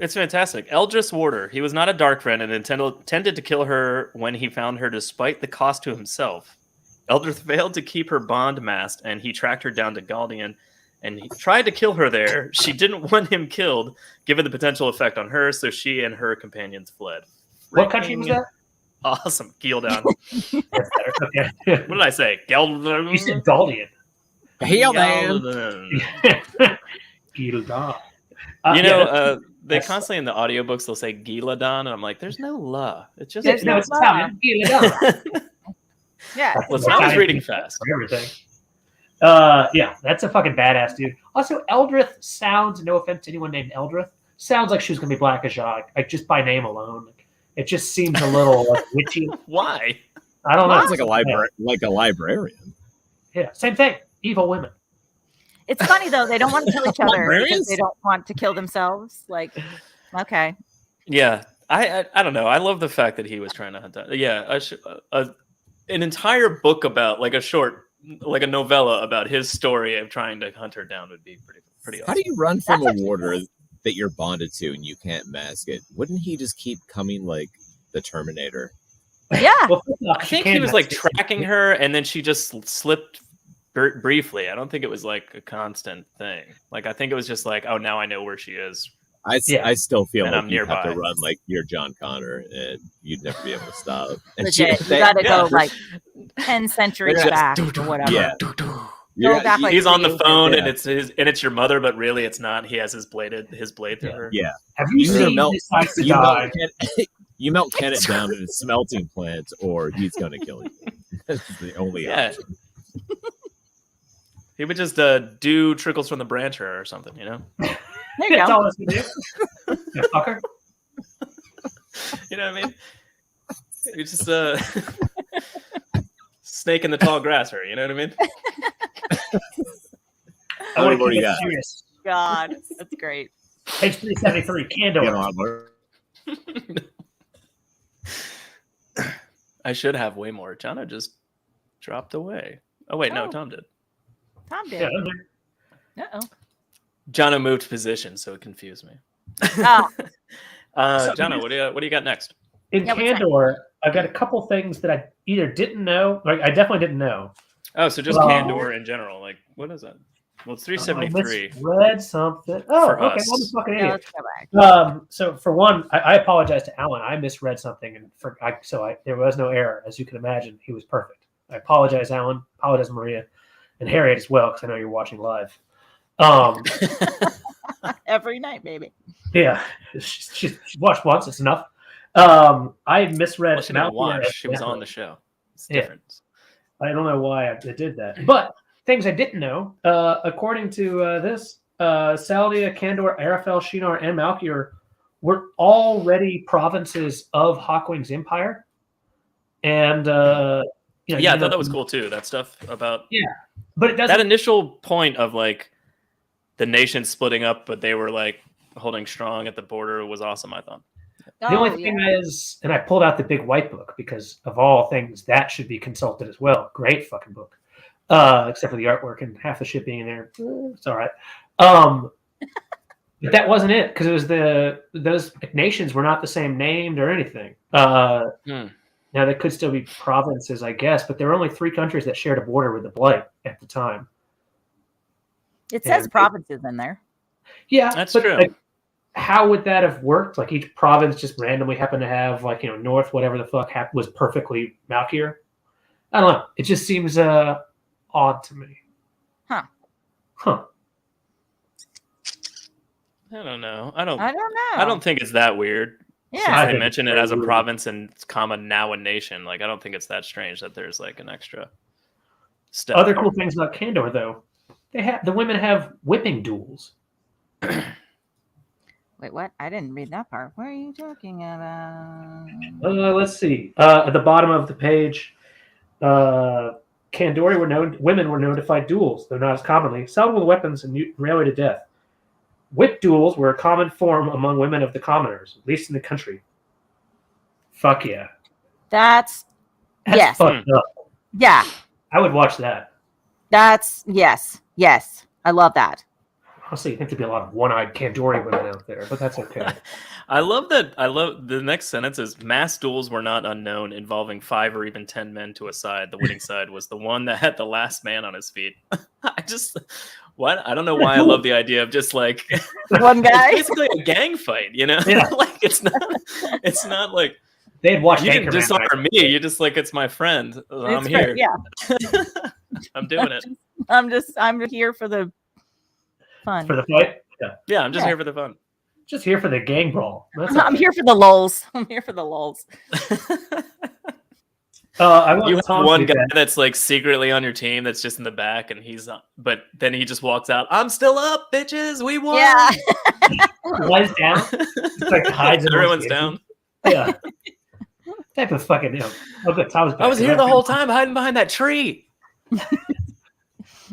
It's fantastic. Eldris Warder. He was not a dark friend and intended to kill her when he found her despite the cost to himself. Eldris failed to keep her bond mast and he tracked her down to Galdian and he tried to kill her there. She didn't want him killed, given the potential effect on her, so she and her companions fled. What country was that? Awesome. Gildan. Okay. What did I say? Gildan. You said Galdian. Gildan. Gildan. They constantly in the audiobooks they'll say Giladon, and I'm like, there's no la. It's just There's no it's Italian. Gildan. Yeah. Listen, I was reading fast. For everything. Yeah, that's a fucking badass dude. Also, Eldrith sounds, no offense to anyone named Eldrith, sounds like she's gonna be Black Ajah, like just by name alone. It just seems a little like, witchy. Why? I don't know. It's like a librarian. Yeah, same thing. Evil women. It's funny though, they don't want to kill each other because Librarians? they don't want to kill themselves. Like, okay. Yeah, I don't know. I love the fact that he was trying to hunt down. Yeah, an entire book about like a novella about his story of trying to hunt her down would be pretty awesome. How do you run from a warder that you're bonded to and you can't mask it? Wouldn't he just keep coming like the Terminator? Yeah. Well, I think he was like tracking her, and then she just slipped briefly. I don't think it was like a constant thing. Like I think it was just like, oh, now I know where she is. I still feel And like I'm you have nearby. to run like you're John Connor and you'd never be able to stop. And Legit. You gotta go like 10 centuries They're back just- or whatever. Yeah. Go back, like, He's on the 3 phone, Yeah. and it's your mother, but really it's not. He has his blade through her. Yeah. Have you You either seen melt- this Ice You Die? you melt Kenneth down in a smelting plant or he's gonna kill you. That's the only Yeah. option. He would just do trickles from the branch or something, you know? There you That's go. all it's gonna do. You fucker. You know what I mean? You just snake in the tall grass her, you know what I mean? I want What to do you keep it got? serious. God, that's great. Page 373, Candor. Get on, Mark. I should have way more. Jono just dropped away. Oh wait, no, Oh. Tom did. Tom Yeah, did. Uh-oh. Jono moved position, so it confused me. Oh. Jono, what do you got next? in Yeah, what's that? Candor, I've got a couple things that I either didn't know, like I definitely didn't know. Oh, so just Well- Candor in general. Like, what is that? Well, it's 373. I misread something. Oh, For okay. us. I'm a fucking Yeah, idiot. let's go back. So for one, I apologize to Alan. I misread something, and there was no error, as you can imagine. He was perfect. I apologize, Alan. Apologize, Maria, and Harriet as well, because I know you're watching live. Every night, baby. Yeah, she's watched once. It's enough. I misread. Well, she didn't Malkia watch. as She was on Emperor. the show. It's Yeah. different. I don't know why I did that, but things I didn't know. According to this, Saldia, Candor, Arafel, Shinar, and Malkier were already provinces of Hawkwing's empire, and Yeah, I thought that was cool too. That stuff about But it that doesn't. initial point of like the nation splitting up, but they were like holding strong at the border was awesome. I thought. The only thing is, and I pulled out the big white book because of all things that should be consulted as well. Great fucking book, except for the artwork and half the shit being in there. It's all right. But that wasn't it because it was those nations were not the same named or anything. Now they could still be provinces, I guess, but there were only 3 countries that shared a border with the Blight at the time. It says And- provinces in there. Yeah, That's but, true. like, how would that have worked? Like each province just randomly happened to have, like, North, whatever the fuck was perfectly Malkier. I don't know. It just seems odd to me. Huh. I don't know. I don't I don't know. think it's that weird. Yeah. I They think mention it's it as a very weird. province and comma now a nation. Like I don't think it's that strange that there's like an extra step. Other cool things about Candor, though, the women have whipping duels. Wait, what? I didn't read that part. What are you talking about? Let's see. At the bottom of the page, Kandori women were known to fight duels, though not as commonly, seldom with weapons and rarely to death. Whip duels were a common form among women of the commoners, at least in the country. Fuck yeah. That's yes. Fucked up. Yeah. I would watch that. That's yes. I love that. Honestly, I think there'd be a lot of one-eyed Kandori women out there, but that's okay. I love the next sentence is mass duels were not unknown involving 5 or even 10 men to a side. The winning side was the one that had the last man on his feet. What? I don't know why I love the idea of just like One guy. it's basically a gang fight, you know? Yeah. Like it's not like They had watched you didn't Anchorman. dishonor me. You're just like it's my friend. I'm It's here. great, Yeah. I'm doing it. I'm here for the fun. For the fight? Yeah. Yeah, I'm just Yeah. here for the fun. Just here for the gang brawl. That's I'm okay. here for the lulls. I'm here for the lulls. I want You have Tom one to do guy that. that's like secretly on your team that's just in the back, and but then he just walks out. I'm still up, bitches. We won. Yeah. Lies down. It's like hides. amongst Everyone's the down. Yeah. Type of fucking. Oh, good. Tom's back. I was here the whole time, hiding behind that tree.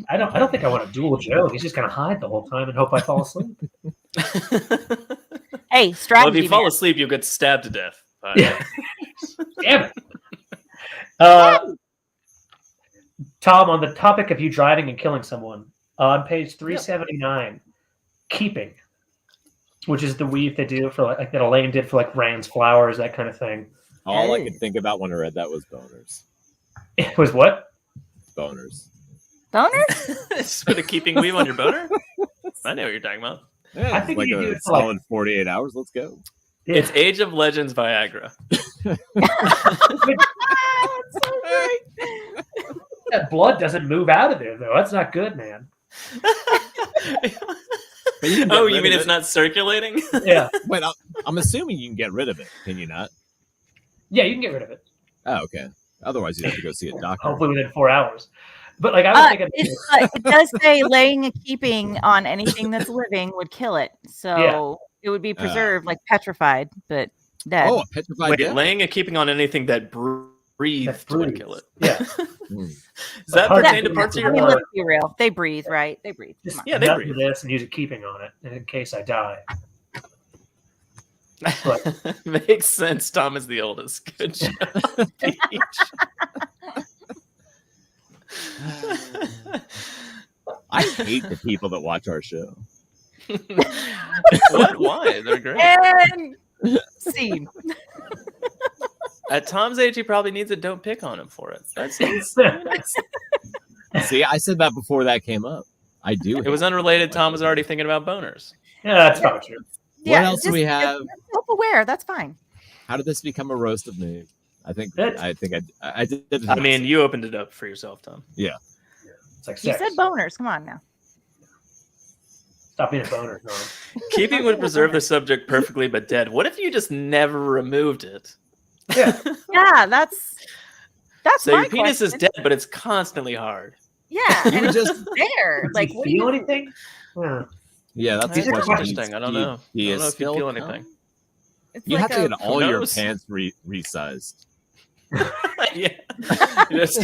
I don't think I want to duel Joe. He's just gonna hide the whole time and hope I fall asleep. Hey, Well, strategy. if you fall man. asleep, you'll get stabbed to death. Yeah. Damn it. Tom, on the topic of you driving and killing someone, on page 379, keeping, which is the weave they do for like that Elaine did for like Rand's flowers, that kind of thing. All I Hey. could think about when I read that was boners. It was what? Boners. Boner? Just put a keeping weave on your boner? I know what you're talking about. Yeah, I think like you do a it for, like- solid 48 hours. Let's go. Yeah. It's Age of Legends Viagra. So great. That blood doesn't move out of there though. That's not good, man. But you can get Oh, rid you mean of it's it. not circulating? Yeah. Wait, I'm assuming you can get rid of it. Can you not? Yeah, you can get rid of it. Oh, okay. Otherwise, you have to go see a doctor. Hopefully within 4 hours. But like I was thinking, It does say laying and keeping on anything that's living would kill it. So it would be preserved, like petrified, but dead. Oh, a petrified Wait, death? laying and keeping on anything that breathes That would breathes. kill it. yeah, Hmm. Does that But pertain to parts of I your mean, body? let's be real. They breathe, right? They breathe. just Come on. Yeah, they nut breathe. into this and use a keeping on it in case I die. But Makes sense. Tom is the oldest. Good job. Peach. I hate the people that watch our show. What? Why? They're great. And scene. At Tom's age, he probably needs it. Don't pick on him for it. That's See, I said that before that came up. I do. it was unrelated. Tom was already thinking about boners. yeah, that's probably true. What else do we have? Self-aware. That's fine. How did this become a roast of me? I think That's- I did it. I mean, you opened it up for yourself, Tom. It's like You sex. said boners. Come on now. Stop being a boner. No. Keeping would preserve the subject perfectly, but dead. What if you just never removed it? Yeah, Yeah, that's So my your penis is question. dead, but it's constantly hard. Yeah, You and would it's just- just there. like Like, what do feel you? anything? Yeah. yeah, that's These the are question. Interesting. I don't know. Do you I don't know if you still feel come? anything. It's You like have to a- get all your knows? pants resized. Yeah. Just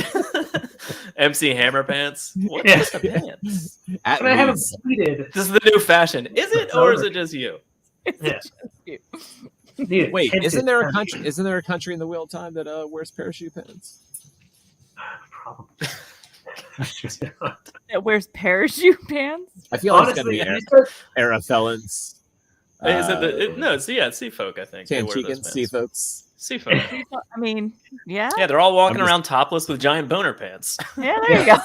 MC Hammer pants. What's Yeah. with the pants? At But I haven't least. tweeted. This is the new fashion. Is it, or is it just you? Yeah. you. Dude, Wait, hinted. isn't there a country? Isn't there a country in the wheel time that wears parachute pants? Probably. That wears parachute pants. I feel like it's Honestly, gonna if be you start- era felons. Is it no, it's sea folk, I think. They wear those Tanchican pants. sea folks. Sea folk. I mean, yeah, Yeah, they're all walking I'm just- around topless with giant boner pants. yeah. There you go.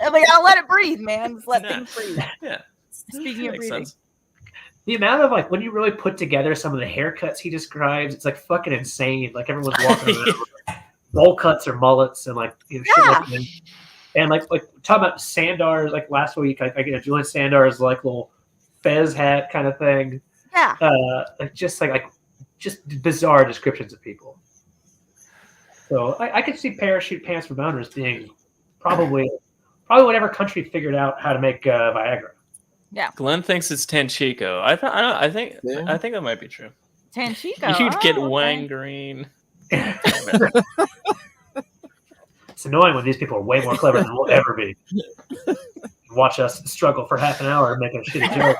I'm like, I'll let it breathe, man. Just let Yeah. things breathe. Yeah. Speaking of Makes breathing, sense. the amount of like when you really put together some of the haircuts he describes, it's like fucking insane. Like everyone's walking around with bowl cuts or mullets and like shit like that. And like talking about Sandar's like last week, I get a Julian Sandar's like little fez hat kind of thing. yeah. Like just bizarre descriptions of people. So I could see parachute pants for boners being probably whatever country figured out how to make Viagra. Glenn thinks it's Tanchico. I think Yeah. that might be true. Tanchico. You'd get oh, okay. wang green. It's annoying when these people are way more clever than we'll ever be. Watch us struggle for half an hour making a shitty joke.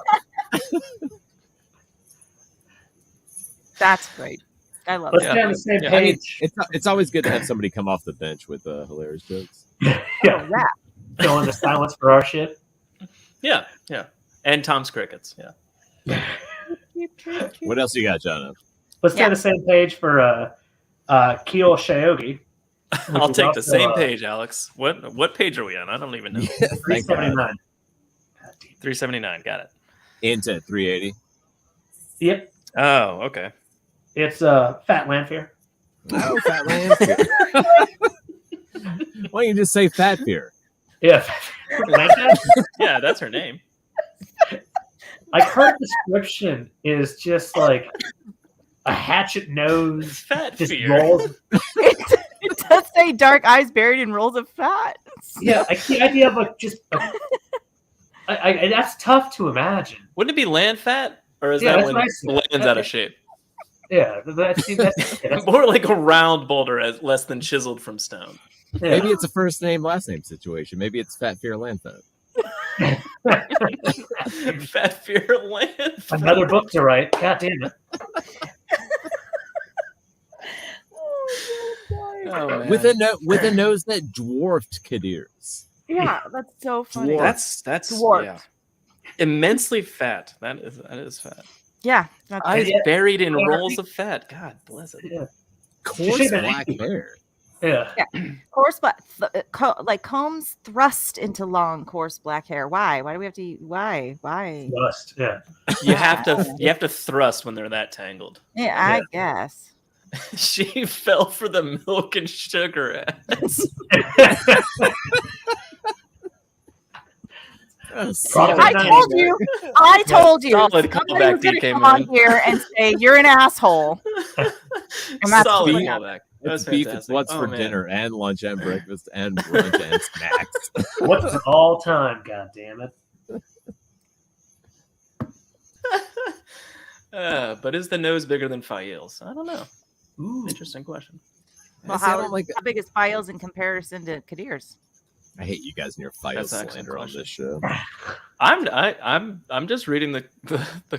That's great. I love Let's it. Yeah. stay on the same Yeah, I mean, page. it's always good to have somebody come off the bench with hilarious jokes. Yeah, Yeah. fill in the silence for our shit. Yeah, yeah. And Tom's crickets. Yeah. What else you got, Jono? Let's stay Yeah. on the same page for Keel Shaogi. I'll is take also, the same page, Alex. What page are we on? I don't even know. Thank God. 379. $379. Got it. Into 380. Yep. Oh, okay. It's Fat Lanfear. Oh, Fat Lanfear. Why don't you just say Fat Fear? Yeah. Lanfear? Yeah, that's her name. Like her description is just like a hatchet nose, Fat just Fear. rolls. It does say dark eyes buried in rolls of fat. Yeah, like the idea of like just. That's tough to imagine. Wouldn't it be land fat? Or is Yeah, that that's when what I the said. land's out of shape? Yeah, that's More like a round boulder as less than chiseled from stone. yeah. Maybe it's a first name, last name situation. Maybe it's Fat Fear Land Fat. Fat Fear Land. Another book to write. God damn it. Oh, man. With a nose that dwarfed Kadir's. Yeah, that's so funny. Dwarf. That's Dwarfed. yeah. Immensely fat. That is fat. Yeah, that's Eyes Yeah. buried in rolls of fat. God bless it. Yeah. Coarse should've been black angry. hair. Yeah. coarse black, like combs thrust into long, coarse black hair. Why? Why do we have to? Why? Lust. Yeah. You have to thrust when they're that tangled. Yeah, I guess. She fell for the milk and sugar ass. Probably I not told you. I told you. Solid Somebody callback, was gonna DK come on man. here and say you're an asshole. And that's Solid what callback. That was It's beef. It's fantastic. what's Oh, for man. dinner and lunch and breakfast and brunch and snacks. What's an all time? God damn it. But is the nose bigger than Fael's? I don't know. Ooh. Interesting question. Well, I say I how, don't like- how big is Files in comparison to Kadir's? I hate you guys and your file That's an excellent slander on question. this show. I'm just reading the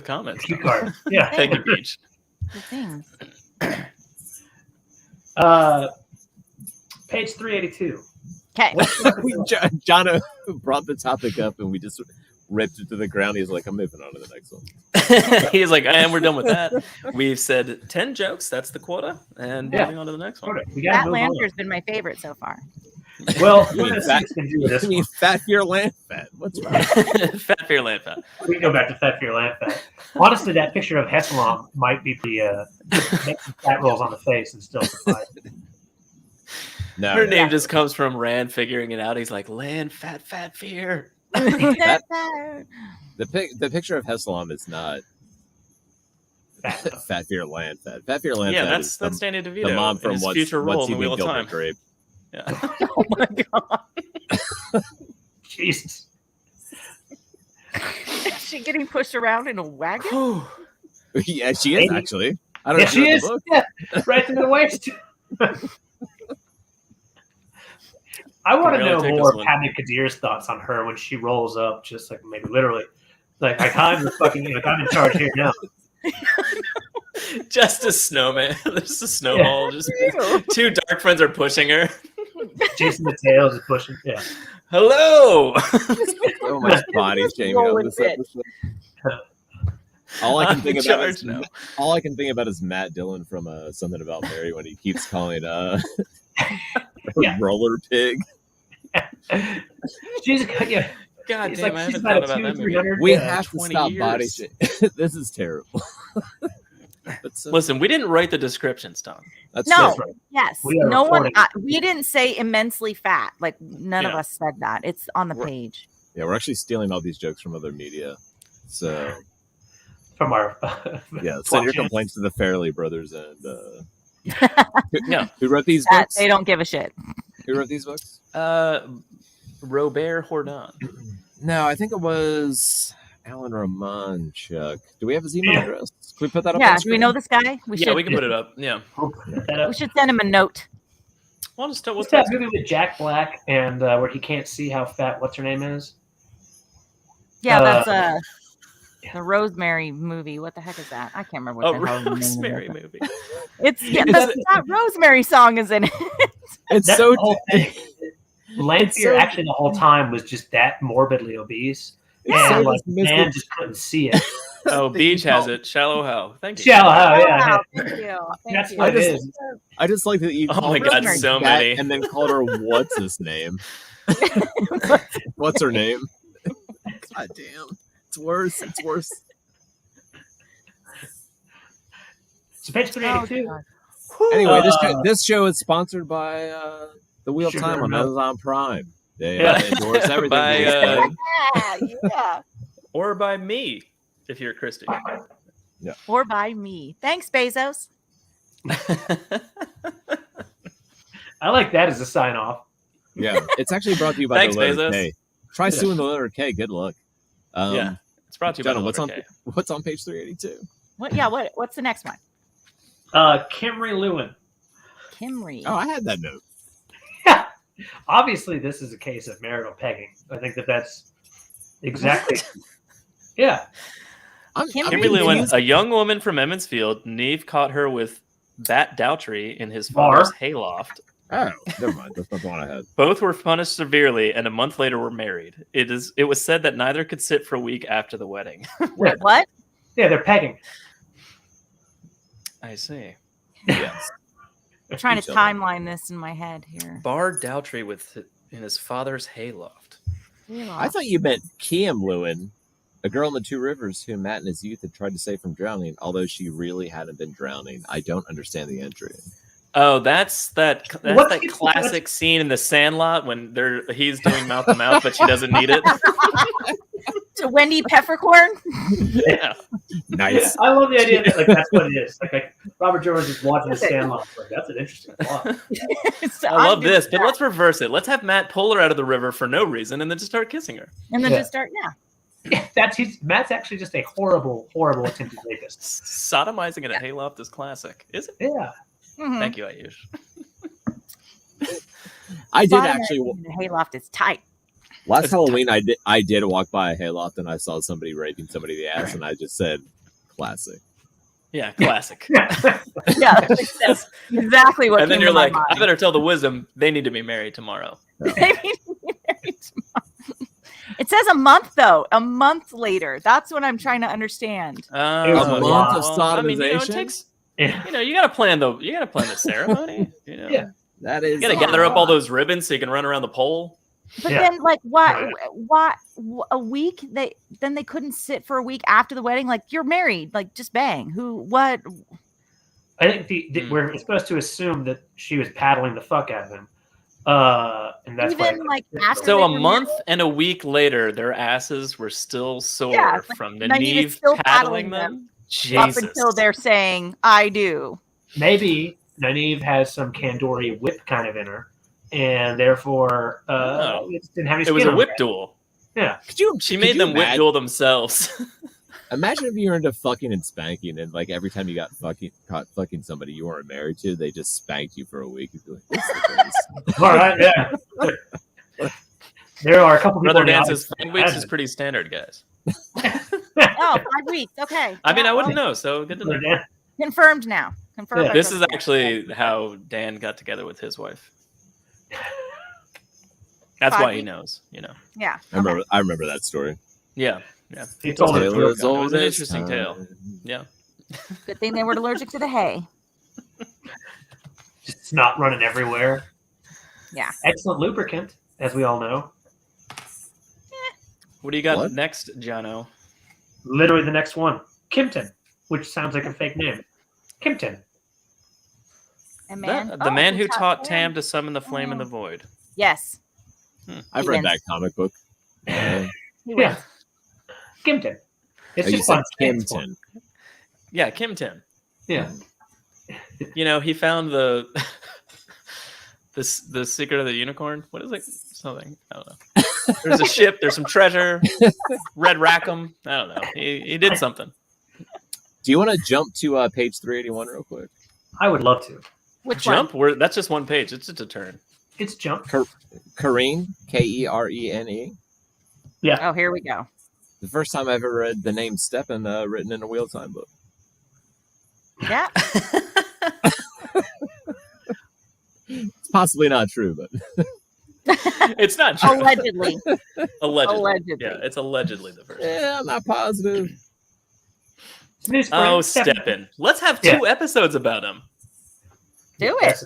comments. Cue card. Yeah. Thank you, Beach. The things. Page 382. Okay. Jono brought the topic up and we just ripped it to the ground. He's like, I'm moving on to the next one. He's like, and we're done with that. We've said 10 jokes. That's the quota. And Yeah. moving on to the next one. We gotta That move on. Lanfear's been my favorite so far. Well, You mean let's fat- can do this I mean, one. Fat Fear Land Fat. What's wrong? Fat Fear Land Fat. We can go back to Fat Fear Land Fat. Honestly, that picture of Hesselom might be the making fat rolls on the face and still survive. No, Her no. name just comes from Rand figuring it out. He's like, Land Fat Fear. The picture of Hesselom is not Fat Fear Land Fat. Fat Fear Land Yeah, Fat that's is Danny DeVito. the mom in from his what's future role in the Eating Wheel of Gilbert Time. Grape. Yeah. Oh my god. Jesus. Is she getting pushed around in a wagon? Yeah, she is Maybe. actually. I don't Yeah, know if she you read is. the book. Yeah, right to the waist. I want to Can know really take more this one. Padme Kadir's thoughts on her when she rolls up, just like maybe literally. Like I'm the fucking like I'm in charge here now. Just a snowman. There's a snowball. Just Ew. two dark friends are pushing her. Jason Mateos is pushing. Yeah. Hello. So much body shaming Roll on with this it. episode. All I can I'm think in about charge is now. all I can think about is Matt Dillon from Something About Mary when he keeps calling Yeah. roller pig. She's yeah. God It's damn, like I she's haven't about thought a about 200, that movie. 300. We yeah. have to 20 stop body years. shaming. This is terrible. But so, Listen, we didn't write the descriptions, Tom. that's No. so- right. Yes. We are No one. recording. We didn't say immensely fat. Like none of Yeah. us said that. It's on the We're- page. Yeah, we're actually stealing all these jokes from other media. So From our yeah, send your Watch it. complaints to the Fairley brothers and Yeah. who wrote these That books? they don't give a shit. Who wrote these books? Robert Houdin. No, I think it was Alan Romanchuk. Do we have his email Yeah. address? Can we put that up? Yeah. on Do we screen? know this guy? We Yeah, should. we can put it up. Yeah. We should send him a note. Well, just What's that movie with Jack Black and where he can't see how fat what's her name is? Yeah, Uh, that's the Rosemary movie. What the heck is that? I can't remember what Oh, the hell the name Rosemary of it. movie. It's yeah, Is that Rosemary song is in it. It's That's so the whole thing. Lanfear so- actually the whole time was just that morbidly obese. Yeah. And So like, dismissive. man just couldn't see it. Oh, Beach has it. Shallow Hell. Thank you. Shallow Hell, Oh, yeah. wow, thank you. Thank That's you. what it I is. I just like that you Oh called my her God, Rosemary so fat many. and then called her what's his name? What's her name? God damn. It's worse. It's worse. So page 382. God. Anyway, this show is sponsored by the Wheel of Sugar Time on Milk. Amazon Prime. They Yeah. endorse everything. By, Wheel of Time. Yeah. or by me, if you're Kristy. Or by me. Thanks, Bezos. I like that as a sign off. Yeah, it's actually brought to you by Thanks, the letter Bezos. K. Try suing the letter K. Good luck. Yeah, it's brought to you by Jono, the what's on letter K. what's on page 382? What? Yeah. What's the next one? Kimry Lewin. Kimry. Oh, I had that note. Obviously, this is a case of marital pegging. I think that's exactly. Yeah. Kimberly Lewin, a young woman from Emmonsfield, Neve caught her with Bat Dowtry in his father's hayloft. Oh, never mind. That's not the one I had. Both were punished severely, and a month later were married. It was said that neither could sit for a week after the wedding. Wait, what? Yeah, they're pegging. I see. Yes. I'm trying to Each other. timeline this in my head here. Bard Dowtry in his father's hayloft. I thought you meant Kim Lewin, a girl in the Two Rivers who Matt in his youth had tried to save from drowning, although she really hadn't been drowning. I don't understand the entry. Oh, that's that classic scene in The Sandlot when he's doing mouth to mouth, but she doesn't need it. To Wendy Peppercorn. Yeah. Nice. I love the idea that that's what it is. Like Robert Jones is watching the Sandlot. Like, that's an interesting plot. So I love this, but that. let's reverse it. Let's have Matt pull her out of the river for no reason and then just start kissing her. And then just start Matt's actually just a horrible, horrible attempted rapist. Sodomizing in a hayloft is classic, is it? Yeah. Mhm. Thank you, Ayush. I did Bottom actually. end of the hayloft is tight. Last Halloween, I did walk by a hayloft and I saw somebody raping somebody in the ass, and I just said, "Classic." Yeah, classic. Yeah, that's exactly what. And then came you're to my like, mind. I better tell the wisdom they need to be married tomorrow. They need to be married tomorrow. It says a month though. A month later. That's what I'm trying to understand. A month of I mean, it sodomization? takes. Yeah. You gotta plan the ceremony. Yeah. That is. You gotta gather up all those ribbons so you can run around the pole. But Yeah. then, like, why a week? They couldn't sit for a week after the wedding. Like, you're married. Like, just bang. What? I think we're supposed to assume that she was paddling the fuck out of him. And that's Even, like, after So they a were month married? and a week later, their asses were still sore Yeah, from Nynaeve is Nynaeve still paddling paddling them. Up Jesus. until they're saying, "I do." maybe Nynaeve has some Kandori whip kind of in her, and therefore it didn't have any It was skin a on whip her. duel. Yeah. She made them whip duel themselves. Imagine if you were into fucking and spanking, and like every time you got caught fucking somebody you weren't married to, they just spanked you for a week. You'd be like, "This is the greatest." All right. Yeah. There are a couple people. Brother in the dances audience- 5 weeks is pretty standard, guys. Oh, 5 weeks. Okay. I mean, Yeah, I wouldn't well, know, so good to know. Yeah. Confirmed now. Confirmed. Yeah. by This is sources. actually how Dan got together with his wife. That's 5 why he weeks? knows, Yeah. I remember that story. Yeah. He told her. Tale as It old was an as interesting tale. time. Yeah. Good thing they weren't allergic to the hay. Just snot running everywhere. Yeah. Excellent lubricant, as we all know. What do you got What? next, Jono? Literally the next one, Kimpton, which sounds like a fake name. Kimpton. And man, The man who taught Tam. Tam to summon the flame in the void. Yes. I've He read wins. that comic book. He Yeah. wins. Kimpton. It's Oh, you just said fun. It's Kimton. Yeah, Kim Tim. Yeah. He found the the secret of the unicorn. What is it? Something. I don't know. There's a ship. There's some treasure. Red Rackham. I don't know. He did something. Do you want to jump to page 381 real quick? I would love to. Which Jump. That's just one page. It's just a turn. It's jump. Kareen, Kerene. Yeah. Oh, here we go. The first time I ever read the name Steppen written in a Wheel of Time book. Yeah. It's possibly not true, but It's not true. Allegedly. Allegedly. Allegedly. Yeah, it's allegedly the first. yeah, I'm not positive. It's news Oh, Steppen. Steppen. Let's have 2 episodes about him. Do it.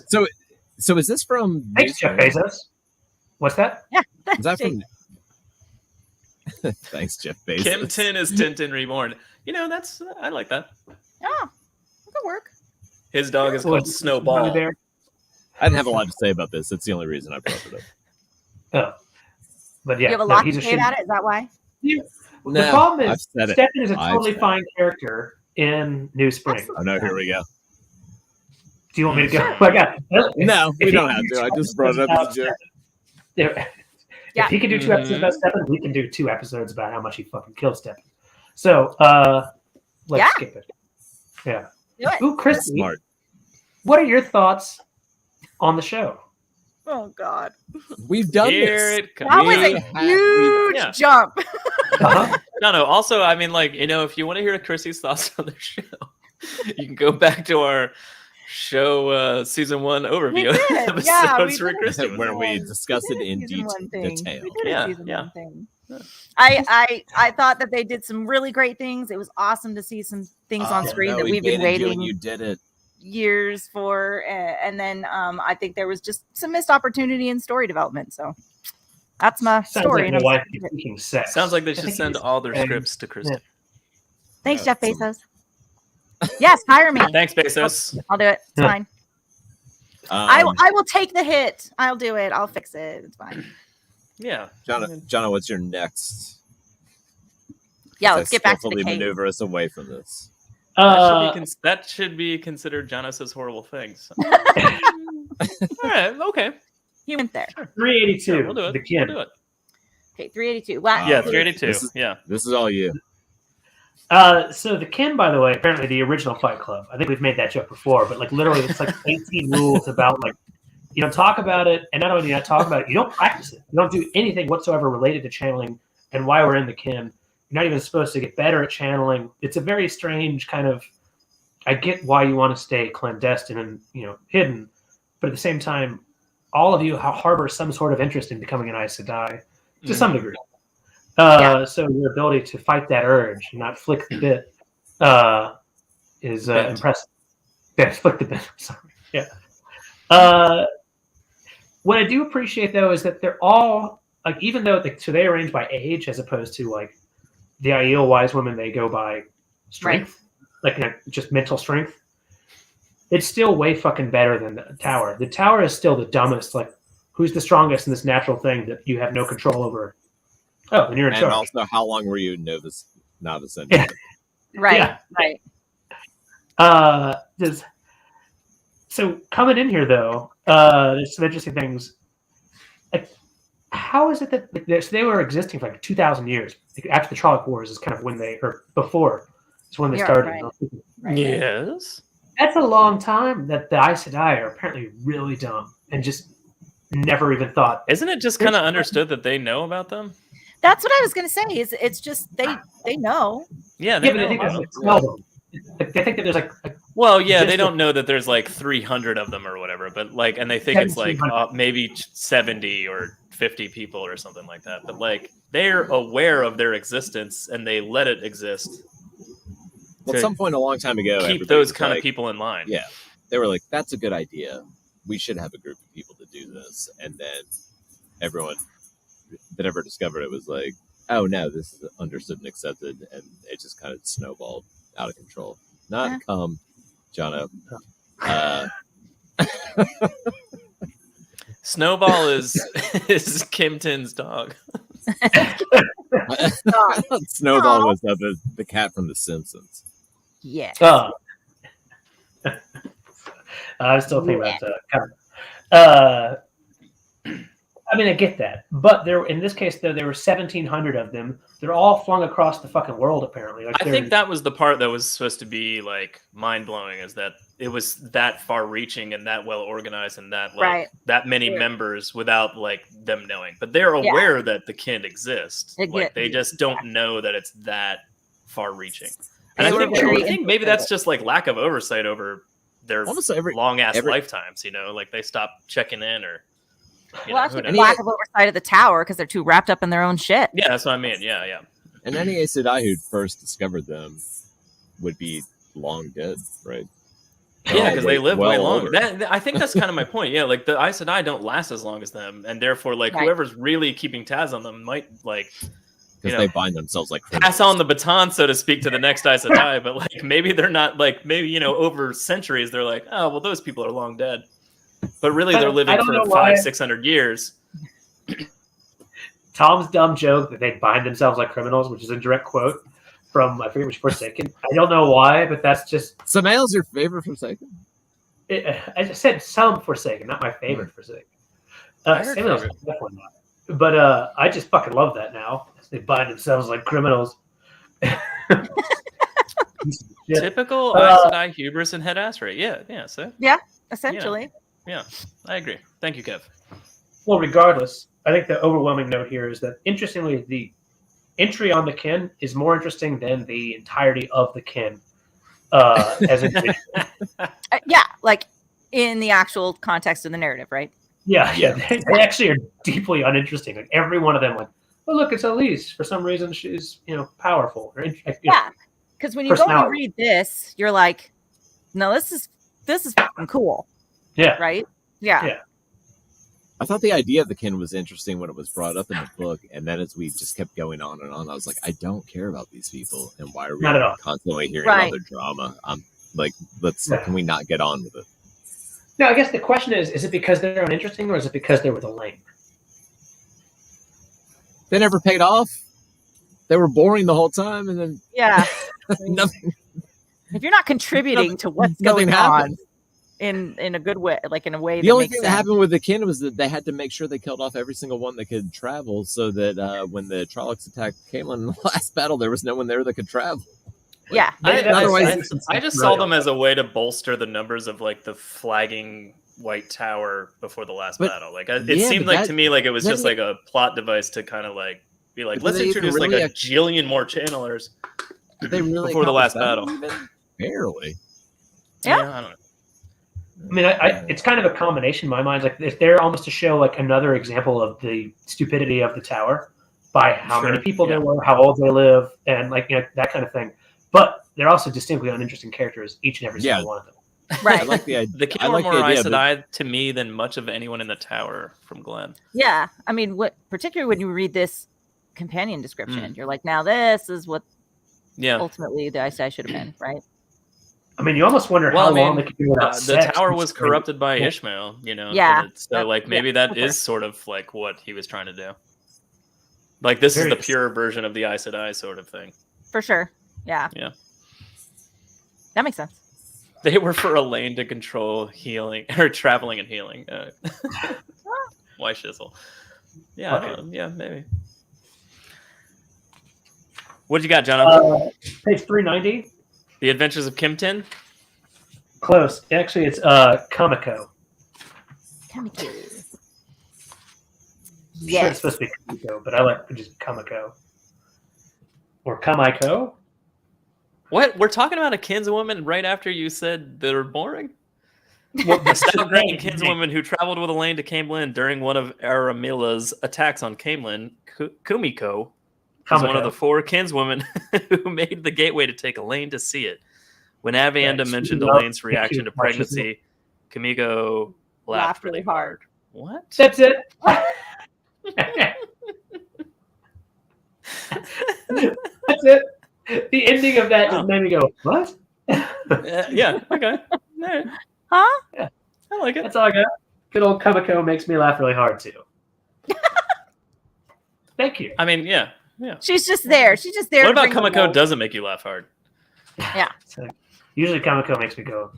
So is this from? Thanks, Jeff Bezos. What's that? Yeah. Is that from? Thanks, Jeff Bezos. Kim Tin is Tintin Reborn. I like that. Oh, that could work. His dog is called Snowball. Bear? I didn't have a lot to say about this. That's the only reason I brought it up. Oh, but yeah, You have a lot he's to a say shit. about it. Is that why? The No, problem I've is said it. Stefan is a I've totally said fine character in New Spring. Oh no, here we go. Do you want me to go? Oh my God. No, we If don't he have can to. do I two just brought it up as a episodes joke. about Yeah. If he can do 2 episodes Mhm. about Stefan, we can do 2 episodes about how much he fucking killed Stefan. So, let's Yeah. skip it. Yeah. Do it. Ooh, Kristy, Smart. what are your thoughts on the show? Oh God, We've done Here this. it comes. that was We a have- huge yeah. jump. Uh-huh. No. Also, I mean, if you want to hear Chrissy's thoughts on the show, you can go back to our show season 1 overview We did. episodes Yeah, we where did. Christy was Where on. we discussed it in Season one thing. detail. We did a Yeah, season yeah. one thing. I thought that they did some really great things. It was awesome to see some things on screen No, that we we've been baited you waiting and you did it. years for, and then I think there was just some missed opportunity in story development. So that's my Sounds story. like and my I'm wife is seeking sex. Sounds like they I should think send it's- all their scripts to Christy. Thanks, Yeah, Jeff Bezos. Yes, hire me. Thanks, Bezos. I'll do it. It's Yeah. fine. I Um, will take the hit. I'll do it. I'll fix it. It's fine. Yeah. Jono, what's your next? Yeah, As let's I get back to skillfully the cave. maneuver us away from this. That should be considered Jonas' horrible things. All right. Okay. He went there. 382. Sure, we'll do it. The kid. We'll do it. Okay, 382. Wow. Yeah, Uh, 382. this is- Yeah. This is all you. So the kin, by the way, apparently the original Fight Club. I think we've made that joke before, but literally, it's 18 rules about you don't talk about it, and not only do you not talk about it, you don't practice it. You don't do anything whatsoever related to channeling and why we're in the kin. You're not even supposed to get better at channeling. It's a very strange kind of. I get why you want to stay clandestine and hidden, but at the same time, all of you harbor some sort of interest in becoming an Aes Sedai to some degree. So your ability to fight that urge and not flick the bit is impressive. Yeah, flick the bit. Sorry. Yeah. What I do appreciate though is that they're all even though they arrange by age as opposed to the Aiel wise women, they go by strength, just mental strength. It's still way fucking better than the tower. The tower is still the dumbest. Who's the strongest in this natural thing that you have no control over? Oh, then you're in And charge. also, how long were you novice? Yeah. Right. Yeah. Right. So coming in here though, there's some interesting things. How is it that they were existing for 2,000 years? After the Trolloc Wars is kind of when before is when they Yeah, started. right. Yes. That's a long time that the Aes Sedai are apparently really dumb and just never even thought. Isn't it just kind of understood that they know about them? That's what I was gonna say. It's just they know. Yeah, Yeah, they but know I think about there's them. 12 of them. They think that there's Well, yeah, they just don't know that there's 300 of them or whatever, but and they think it's 1,700. maybe 70 or 50 people or something like that. But they're aware of their existence and they let it exist. Well, to at some point a long time ago, keep everybody those was kind of like, people in line. Yeah, they were like, "That's a good idea. We should have a group of people to do this." And then everyone that ever discovered it was like, "Oh no, this is understood and accepted," and it just kind of snowballed out of control. Not Jono. Snowball is Kim Tin's dog. Snowball was the cat from The Simpsons. Yeah. I was still thinking about I mean, I get that, but in this case, though, there were 1,700 of them. They're all flung across the fucking world, apparently. I think that was the part that was supposed to be mind blowing, is that it was that far reaching and that well organized and that that many members without them knowing. But they're aware that the kin exist. They just don't know that it's that far reaching. And I think maybe that's just lack of oversight over their long ass lifetimes. They stop checking in or. Well, actually, lack of oversight of the tower because they're too wrapped up in their own shit. Yeah, that's what I mean. Yeah. And any Aes Sedai who first discovered them would be long dead, right? Yeah, because they live way long. older. I think that's kind of my point. Yeah, the Aes Sedai don't last as long as them, and therefore, whoever's really keeping tabs on them might because they bind themselves like criminals. pass on the baton, so to speak, to the next Aes Sedai, but like maybe they're not like maybe over centuries they're like, oh well, those people are long dead, but really they're living for 500-600 years. Tom's dumb joke that they bind themselves like criminals, which is a direct quote from I forget which Forsaken. I don't know why, but that's just. Samael's your favorite Forsaken? I just said some Forsaken, not my favorite Forsaken. Samuel's definitely not. But I just fucking love that now. They bind themselves like criminals. Typical Aes Sedai hubris and head ass rate. Yeah. So Yeah, essentially. yeah, I agree. Thank you, Kev. Well, regardless, I think the overwhelming note here is that, interestingly, the entry on the kin is more interesting than the entirety of the kin. As a Yeah, like in the actual context of the narrative, right? yeah. They actually are deeply uninteresting. Like every one of them, like, oh look, it's Elise. For some reason, she's powerful. Or, Yeah, because when you go and read this, you're like, no, this is fucking cool. Yeah. Right. Yeah. I thought the idea of the kin was interesting when it was brought up in the book, and then as we just kept going on and on, I was like, I don't care about these people, and why are we Not at all. constantly hearing about their drama? I'm like, can we not get on with it? No, I guess the question is it because they're uninteresting, or is it because they were the lame? They never paid off. They were boring the whole time, and then Nothing. If you're not contributing to what's going on in a good way, like in a way, the only thing that happened with the kin was that they had to make sure they killed off every single one that could travel, so that when the Trollocs attacked Caemlyn in the last battle, there was no one there that could travel. I just saw them as a way to bolster the numbers of like the flagging White Tower before the last battle. Like it seemed like to me like it was just like a plot device to kind of like be like, let's introduce like a jillion more channelers before the last battle. Barely. Yeah, I don't know. I mean, it's kind of a combination in my mind. Like, if they're almost to show like another example of the stupidity of the tower by how many people there were, how old they live, and like that kind of thing. But they're also distinctly uninteresting characters, each and every single one of them. Right. I like the idea. The kin were more Aes Sedai to me than much of anyone in the tower from Glenn. Yeah, I mean, particularly when you read this companion description, you're like, now this is what ultimately the Aes Sedai should have been, right? I mean, you almost wonder how long they could do without sex. The tower was corrupted by Ishmael, Yeah. So, like, maybe that is sort of like what he was trying to do. Like, this is the pure version of the Aes Sedai sort of thing. For sure. Yeah. Yeah. That makes sense. They were for Elaine to control healing or traveling and healing. Why shizzle? Yeah, Okay. yeah, maybe. What you got, Jono? Page 390. The Adventures of Kimtin? Close. Actually, it's Kamiko. Kamiko. Yes. Sure, it's supposed to be Kamiko, but I like just Kamiko. Or Kamiko? What? We're talking about a kinswoman right after you said they were boring? Well, the stout-grained kinswoman who traveled with Elaine to Caemlyn during one of Aramilla's attacks on Caemlyn, Kumiko, was one of the 4 kinswomen who made the gateway to take Elaine to see it. When Avienda mentioned Elaine's reaction to pregnancy, Kamiko laughed really hard. What? That's it. That's it. The ending of that just made me go, what? Yeah, okay. Right. Huh? Yeah. I like it. That's all I got. Good old Kamiko makes me laugh really hard, too. Thank you. I mean, yeah. She's just there. She's just there. What about Kamiko doesn't make you laugh hard? Yeah. So, usually Kamiko makes me go.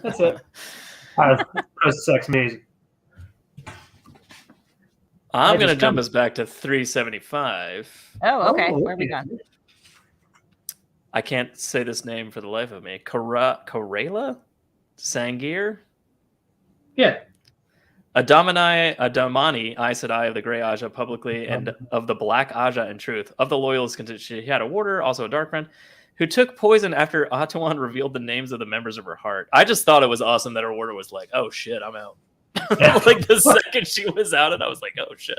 That's it. Sex music. I'm going to jump us back to 375. Oh, okay. Where are we going? I can't say this name for the life of me. Karela? Sangir? Yeah. Adamani Aes Sedai of the Grey Aja publicly and of the Black Aja in truth. Of the Loyalists, she had a warder, also a dark friend, who took poison after Atuan revealed the names of the members of her heart. I just thought it was awesome that her warder was like, oh shit, I'm out. Like the second she was out, and I was like, oh shit.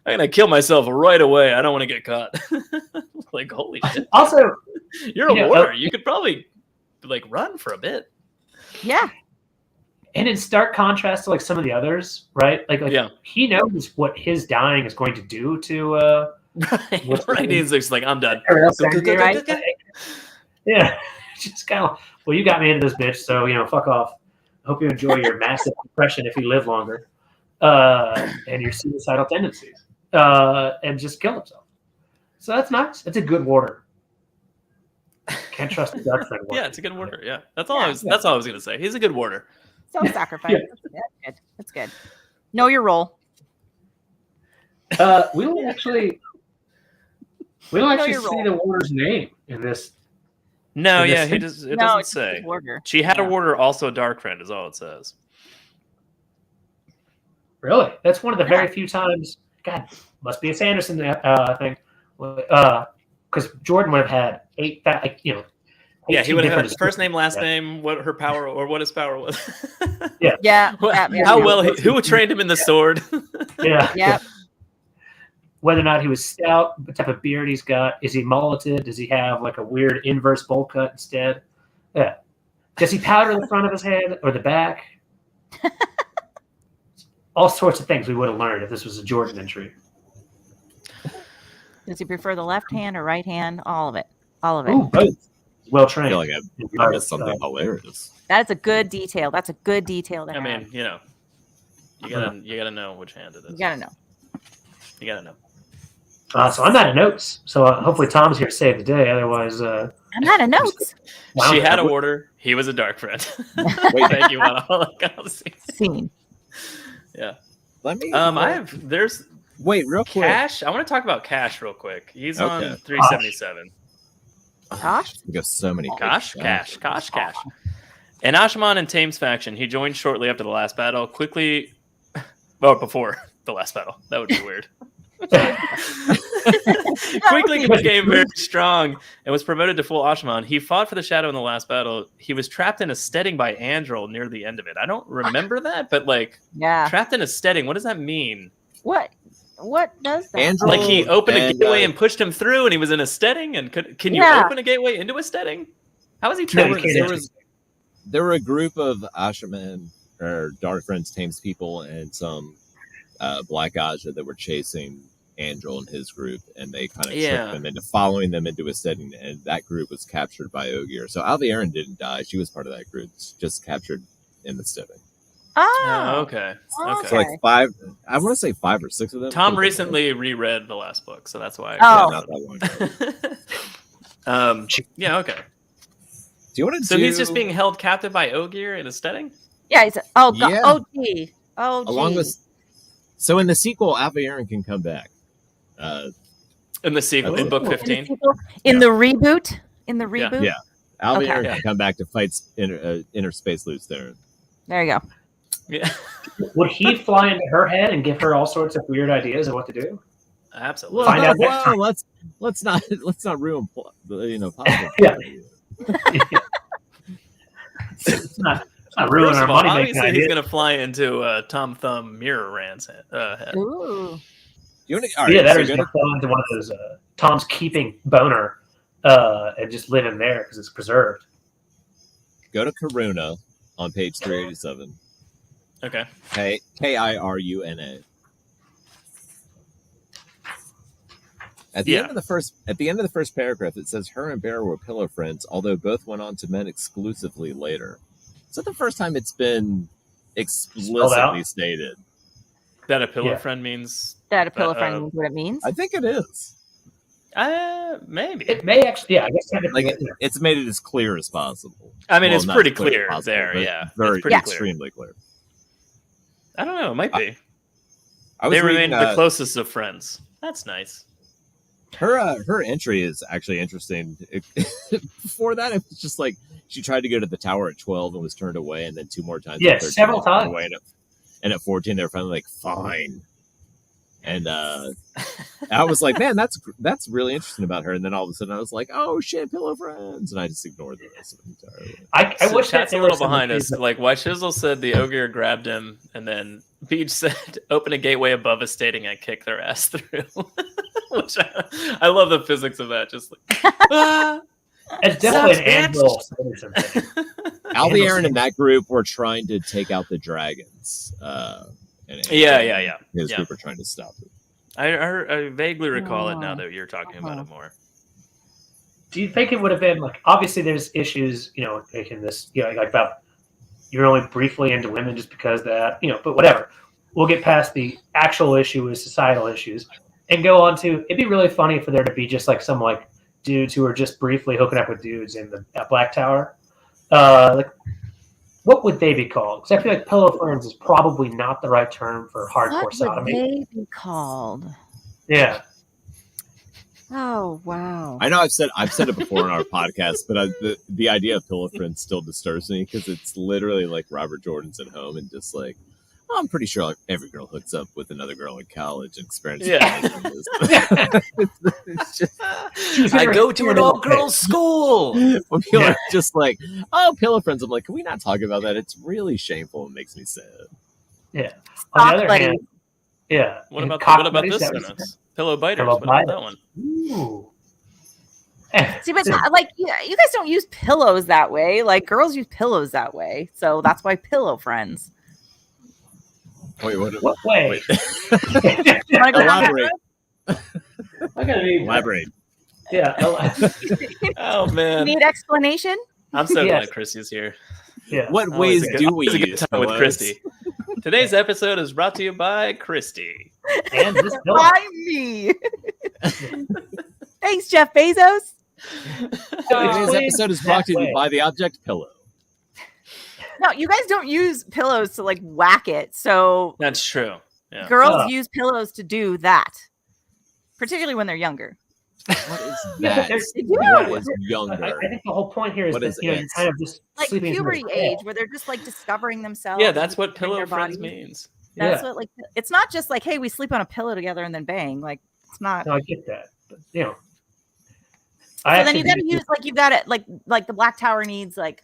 I'm going to kill myself right away. I don't want to get caught. Like, holy shit. Also, you're a warder. You could probably like run for a bit. Yeah. in stark contrast to like some of the others, right? Like Yeah. he knows what his dying is going to do to Right. He's just like, I'm done. Right? Yeah, just kind of. Well, you got me into this bitch, so fuck off. I hope you enjoy your massive depression if you live longer, and your suicidal tendencies, and just kill himself. So that's nice. That's a good warder. Can't trust the dark friend. Yeah, it's a good warder. Yeah, that's all I was gonna say. He's a good warder. Self-sacrifice. That's good. Know your role. We don't actually see the warder's name in this. No, In this yeah, thing? it It's doesn't just say. a warder. She had a Yeah. warder, also a dark friend, is all it says. Really, that's one of the very few times. God, must be a Sanderson thing. Because Jordan would have had 8. Yeah, 18 he would have had different first name, last Yeah. name, what her power or what his power was. Yeah. How well who trained him in the sword? Yeah. Yep. Whether or not he was stout, what type of beard he's got, is he mulleted? Does he have like a weird inverse bowl cut instead? Yeah. Does he powder the front of his head or the back? All sorts of things we would have learned if this was a Jordan entry. Does he prefer the left hand or right hand? All of it. All of it. Ooh, both. Well I trained. feel like I missed something hilarious. That's a good detail. That's a good detail to I have. mean, you gotta know which hand it is. You gotta know. You gotta know. So I'm out of notes. So hopefully Tom's here to save the day. Otherwise, I'm out of notes. She had a warder. He was a dark friend. Thank you, Scene. Yeah. Let me. There's Wait, real quick. Cash. I want to talk about Cash real quick. He's on Okay. 377. Gosh. We got so many. Cash. An Ashman and Thames faction. He joined shortly after the last battle. Quickly, before the last battle. That would be weird. Quickly became very strong and was promoted to full Ashman. He fought for the Shadow in the last battle. He was trapped in a steading by Andril near the end of it. I don't remember that, but Yeah. trapped in a steading. What does that mean? What does that? Andrew- Like he opened a And, gateway and pushed him through, and he was in a steading. And can you Yeah. open a gateway into a steading? How is he No, trapped? you can't. There were a group of Ashaman or Dark Friends, Thames people, and some Black Aja that were chasing Andril and his group, and they kind of tricked them into following them into a setting, and that group was captured by Ogier. So Alviarin didn't die; she was part of that group, just captured in the setting. Oh, Okay. Okay. So like 5, I want to say 5 or 6 of them. Tom recently reread the last book, so that's why. Oh. Not that long ago. Yeah. Okay. Do you want to? So he's just being held captive by Ogier in a setting. Yeah. He's Yeah. OG. along with. So in the sequel, Alviarin can come back. In the sequel, in book 15. In the reboot. In the reboot. Yeah. Alviarin Okay. can come back to fight inner space Luce there. There you go. Yeah, Would he fly into her head and give her all sorts of weird ideas of what to do? absolutely. Find out next time. Let's not ruin possible. Yeah. It's not ruining First our of all, money making obviously he's idea. going to fly into Tom Thumb Mirror Rand's head. Ooh. All right, Yeah, that so is go going to fall into one of those Tom's keeping boner and just live in there because it's preserved. go to Karuna on page 387. Okay. Kiruna. At the end of the first paragraph, it says her and Bear were pillow friends, although both went on to men exclusively later. Is that the first time it's been explicitly stated? That a pillow Yeah. friend means That a pillow friend means what it means. I think it is. maybe. It may actually, yeah, I guess technically. Like it's made it as clear as possible. I mean, Well, it's not pretty as clear as clear possible, there. but Yeah, very it's pretty clear. extremely clear. I don't know. It might be. I was They reading, remain the closest of friends. That's nice. her entry is actually interesting. Before that, it was just like she tried to go to the tower at 12 and was turned away, and then 2 more times. Yeah, at 13 several was turned times. away, and at 14, they were finally like, "Fine." And I was like, "Man, that's really interesting about her." And then all of a sudden, I was like, "Oh shit, pillow friends," and I just ignored the rest of it entirely. I wish Chat's that a little behind us. Like, why Shizzle said the Ogier grabbed him, and then Beach said, "Open a gateway above us," stating I kick their ass through. Which I love the physics of that. Just like, It's definitely Sucks, an bitch. anvil. Thing. Alvy Aaron and that group were trying to take out the dragons. And Yeah. His group were trying to stop it. I vaguely recall it now that you're talking about it more. Do you think it would have been like, obviously there's issues, making this, like about you're only briefly into women just because that, but whatever. We'll get past the actual issue with societal issues and go on to, it'd be really funny for there to be just like some like dudes who are just briefly hooking up with dudes in the Black Tower. Like, what would they be called? Because I feel like pillow friends is probably not the right term for hardcore What sodomy. would they be called? Yeah. Oh wow! I know I've said it before in our podcast, but the idea of pillow friends still disturbs me because it's literally like Robert Jordan's at home and just like, I'm pretty sure like every girl hooks up with another girl in college and experiences. Yeah. It's just, I go to an all-girls school. when people are just like, oh, pillow friends. I'm like, can we not talk about that? It's really shameful and makes me sad. Yeah. On the other Buddy. hand, yeah. What and about cock this buddies, that was- sentence? Pillow biters. Pillow What about that biters. one? Ooh. See, but like you guys don't use pillows that way. Like girls use pillows that way, so that's why pillow friends. Wait, What way? Wait. Wanna go down that Elaborate. road? I gotta be. Elaborate. Yeah. Oh man, Need explanation? I'm so Yes. glad Christy's here. Yeah. What Always ways a good- do we always a good use time with pillows? Christy? Today's episode is brought to you by Christy. And this pillow. Why me? Thanks, Jeff Bezos. Today's episode is brought to you That way. by the object pillow. No, you guys don't use pillows to like whack it. So That's true. Yeah. girls use pillows to do that, particularly when they're younger. What is Yeah, that? there's- What is I younger? think the whole point here is What that is you're it? kind of just Like sleeping through puberty the tail. age, where they're just like discovering themselves. Yeah, that's what discovering pillow their friends bodies. means. That's Yeah. what like it's not just like, hey, we sleep on a pillow together and then bang. Like it's not. No, I get that. But, So then you got to actually use like you got it like the Black Tower needs like,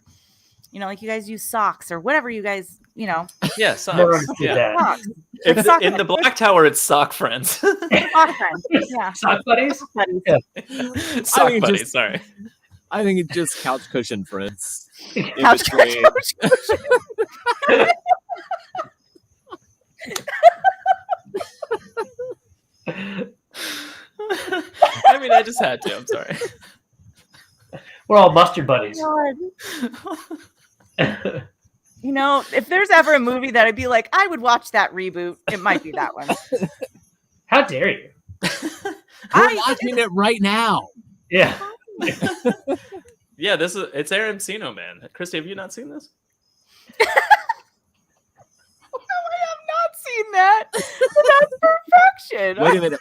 like you guys use socks or whatever you guys Yeah, never socks. understood Yeah. that. socks. In, Sock in the buddies. Black Tower, it's sock friends. Sock friends. Yeah. Sock buddies? Buddies. Yeah. Sock mean, buddies. just- Sorry. I think it's just couch cushion friends. In Couch between. I mean, I just had to. I'm sorry. We're all mustard buddies. If there's ever a movie that I'd be like, I would watch that reboot, it might be that one. How dare you? We're watching it right now. Yeah. Yeah, it's Aaron Encino, man. Christy, have you not seen this? I have not seen that. But that's perfection. Wait a minute.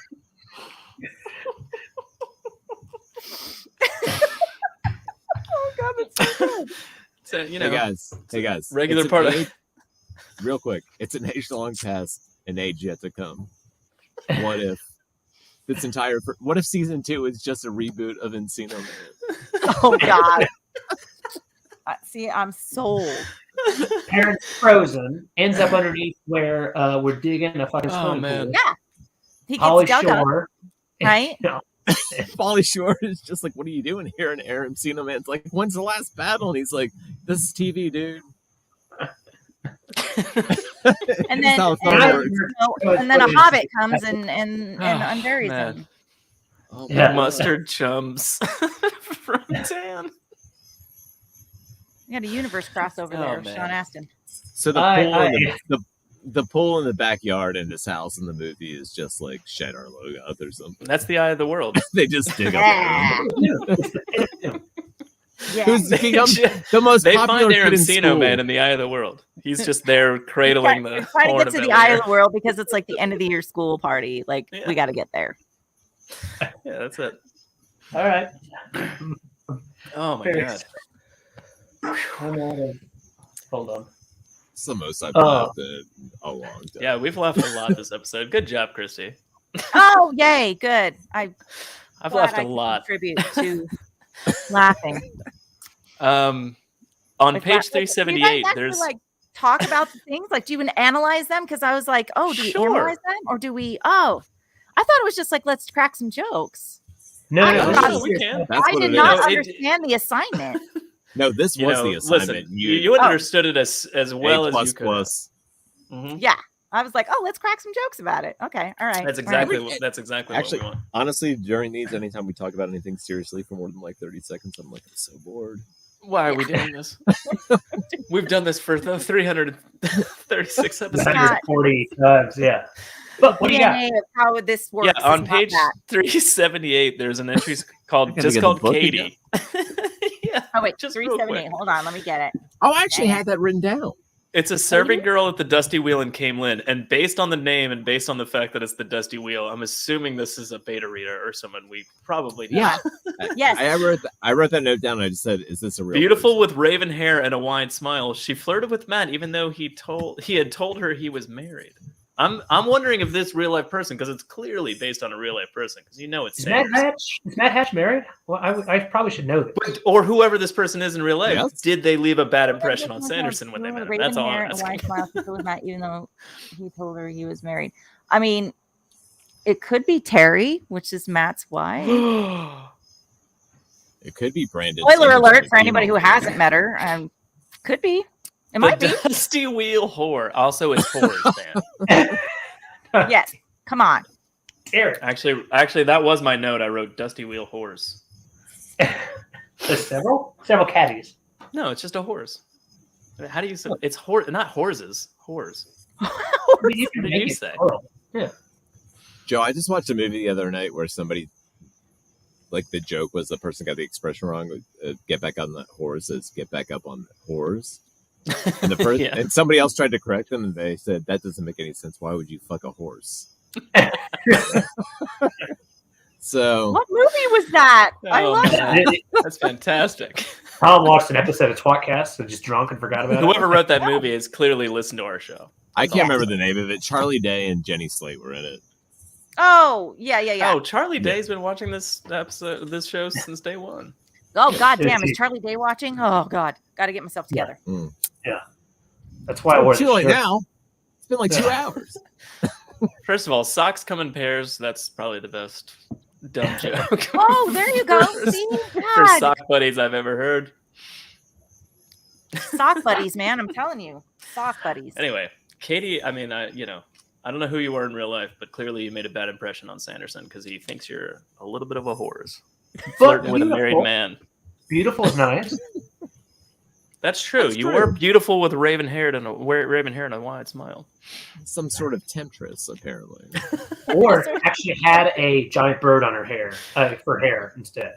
Oh god, that's so good. So, Hey guys. regular It's an part of- age- real quick. It's an age long past, an age yet to come. What if what if season 2 is just a reboot of Encino Man? Oh god. See, I'm sold. Parents frozen, ends up underneath where we're digging a fucking Oh, swimming man. pool. Yeah. He Holly gets dug up, Shore. right? Polly Shore is just like, what are you doing here? And Aaron Encino Man's like, when's the last battle? And he's like, this is TV, dude. And That's then how and, it then, works. and then a hobbit comes and unburies man. him. Oh, Yeah. my Mustard chums from Dan. You got a universe crossover Oh, there, man. Sean Astin. So the pool in the backyard in his house in the movie is just like shed our logo up or something. That's the eye of the world. They just dig up. Yeah. Yeah. Who's becomes the most They popular find kid Aaron in Encino, school. man, in the eye of the world. He's just there cradling We're the trying to horn get of to the Bel eye Air. of the world because it's like the end of the year school party. Like Yeah. we got to get there. Yeah, that's it. All right. Oh my Very god. Hold on. It's the most I've Oh. laughed in a long time. Yeah, we've laughed a lot this episode. Good job, Christy. Oh, yay! Good. I've Glad laughed I a can lot. Contribute to laughing. On Like, page do you 378, guys actually, there's like talk about the things. Like, do you even analyze them? Because I was like, oh, do we Sure. analyze them or do we? Oh, I thought it was just like let's crack some jokes. No, I no, thought this is we serious. can. That's I what did it not is. understand the assignment. No, this You was know, the assignment. listen, you understood it as well A as you could. plus. Mhm. Yeah. I was like, oh, let's crack some jokes about it. Okay. All right. That's all right. exactly Actually, what we want. honestly, during these, anytime we talk about anything seriously for more than like 30 seconds, I'm like, I'm so bored. Why are we doing this? We've done this for 336 episodes. 140 times, yeah. But what do you got? DNA of how this works. Yeah, on is not page that. 378, there's an entry called gotta just get the called book Katie. Yeah, Oh wait, just real 378. quick. Hold on, let me get it. Oh, I actually Dang. had that written down. It's a serving girl at the Dusty Wheel in Camelin, and based on the name and based on the fact that it's the Dusty Wheel, I'm assuming this is a beta reader or someone we probably know. Yeah. Yes. I wrote that note down. And I just said, "Is this a real?" Beautiful person? with raven hair and a wide smile, she flirted with Matt even though he had told her he was married. I'm wondering if this real life person, because it's clearly based on a real life person, because you know it's Is Matt Sanders. Hatch? Is Matt Hatch married? Well, I probably should know this. Or whoever this person is in real life. Yes. Did they leave a bad impression on Sanderson when they met him? Raven That's all hair I'm and asking. white smile, she was not, even though he told her he was married. I mean, it could be Terry, which is Matt's wife. It could be Brandon. Spoiler Sanderson, alert the for anybody who female. hasn't met her. Could be. It The might be. Dusty Wheel whore. Also, it's whores, man. Yes. Come on. Eric, Actually, that was my note. I wrote Dusty Wheel whores. there's several caddies. No, it's just a horse. How do you say it's horse? Not horses. Whores. I mean, you can What did make you it say? plural. Joe, I just watched a movie the other night where somebody, like, the joke was the person got the expression wrong. Get back on the horse is get back up on the whores. And the person Yeah. and somebody else tried to correct them, and they said that doesn't make any sense. Why would you fuck a horse? So What movie was that? I Oh, love man. that. That's fantastic. Tom watched an episode of tWoTcast, so just drunk and forgot about Whoever it. wrote that movie has clearly listened to our show. I can't remember the name of it. Charlie Day and Jenny Slate were in it. Oh, yeah. Oh, Charlie Day's been watching this show since day one. Oh, god Yeah, damn. Is see. Charlie Day watching? Oh, God. Got to get myself together. That's why I wore Too the late shirt. now. It's been like 2 hours. First of all, socks come in pairs. That's probably the best dumb joke. Oh, there you go. For- See? For God. sock buddies I've ever heard. Sock buddies, man. I'm telling you. Sock buddies. Anyway, Katie, I mean, I don't know who you are in real life, but clearly you made a bad impression on Sanderson because he thinks you're a little bit of a whore. Flirting with a married beautiful. man. Beautiful is nice. That's true. That's You true. were beautiful with raven hair and a wide smile. Some sort of temptress, apparently. Or actually had a giant bird on her hair, for hair instead.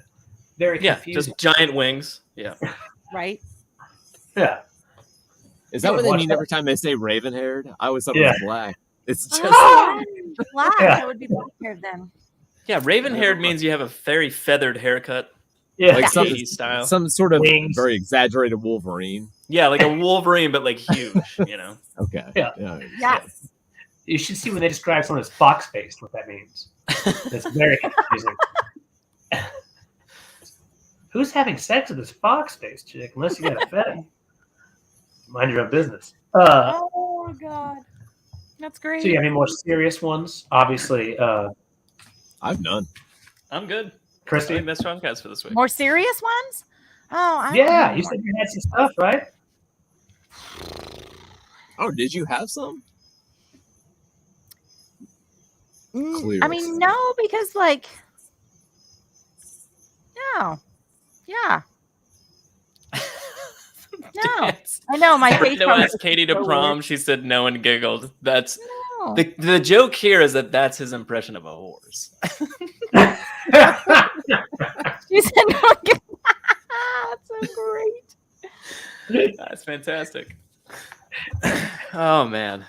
Very Yeah, confusing. just giant wings. Yeah. Right? Yeah. Is that You what they watch mean that? every time they say raven haired? I always thought it Yeah. was black. It's just Oh, black. Yeah. That would be black haired then. Yeah, raven haired means you have a very feathered haircut. Yeah. like some, Katie style. some sort of Wings. very exaggerated Wolverine. Yeah, like a Wolverine, but like huge, you know. Okay. Yeah. Yes. You should see when they describe someone as fox-faced, what that means. It's very confusing. Who's having sex with this fox-faced chick? Unless you got a fetish. Mind your own business. Oh, God. That's great. So you have any more serious ones? Obviously, I've none. I'm good. I Kristy. think that's Strongcast for this week. More serious ones? Oh, I Yeah, don't you know. said you had some stuff, right? Oh, did you have some? Clear. I mean, no, because like, no, yeah, no. I know my face. Brendo probably asked Katie to so prom. She said no and giggled. That's No. the joke here is that that's his impression of a horse. She said no. That's so great. That's fantastic. Oh man,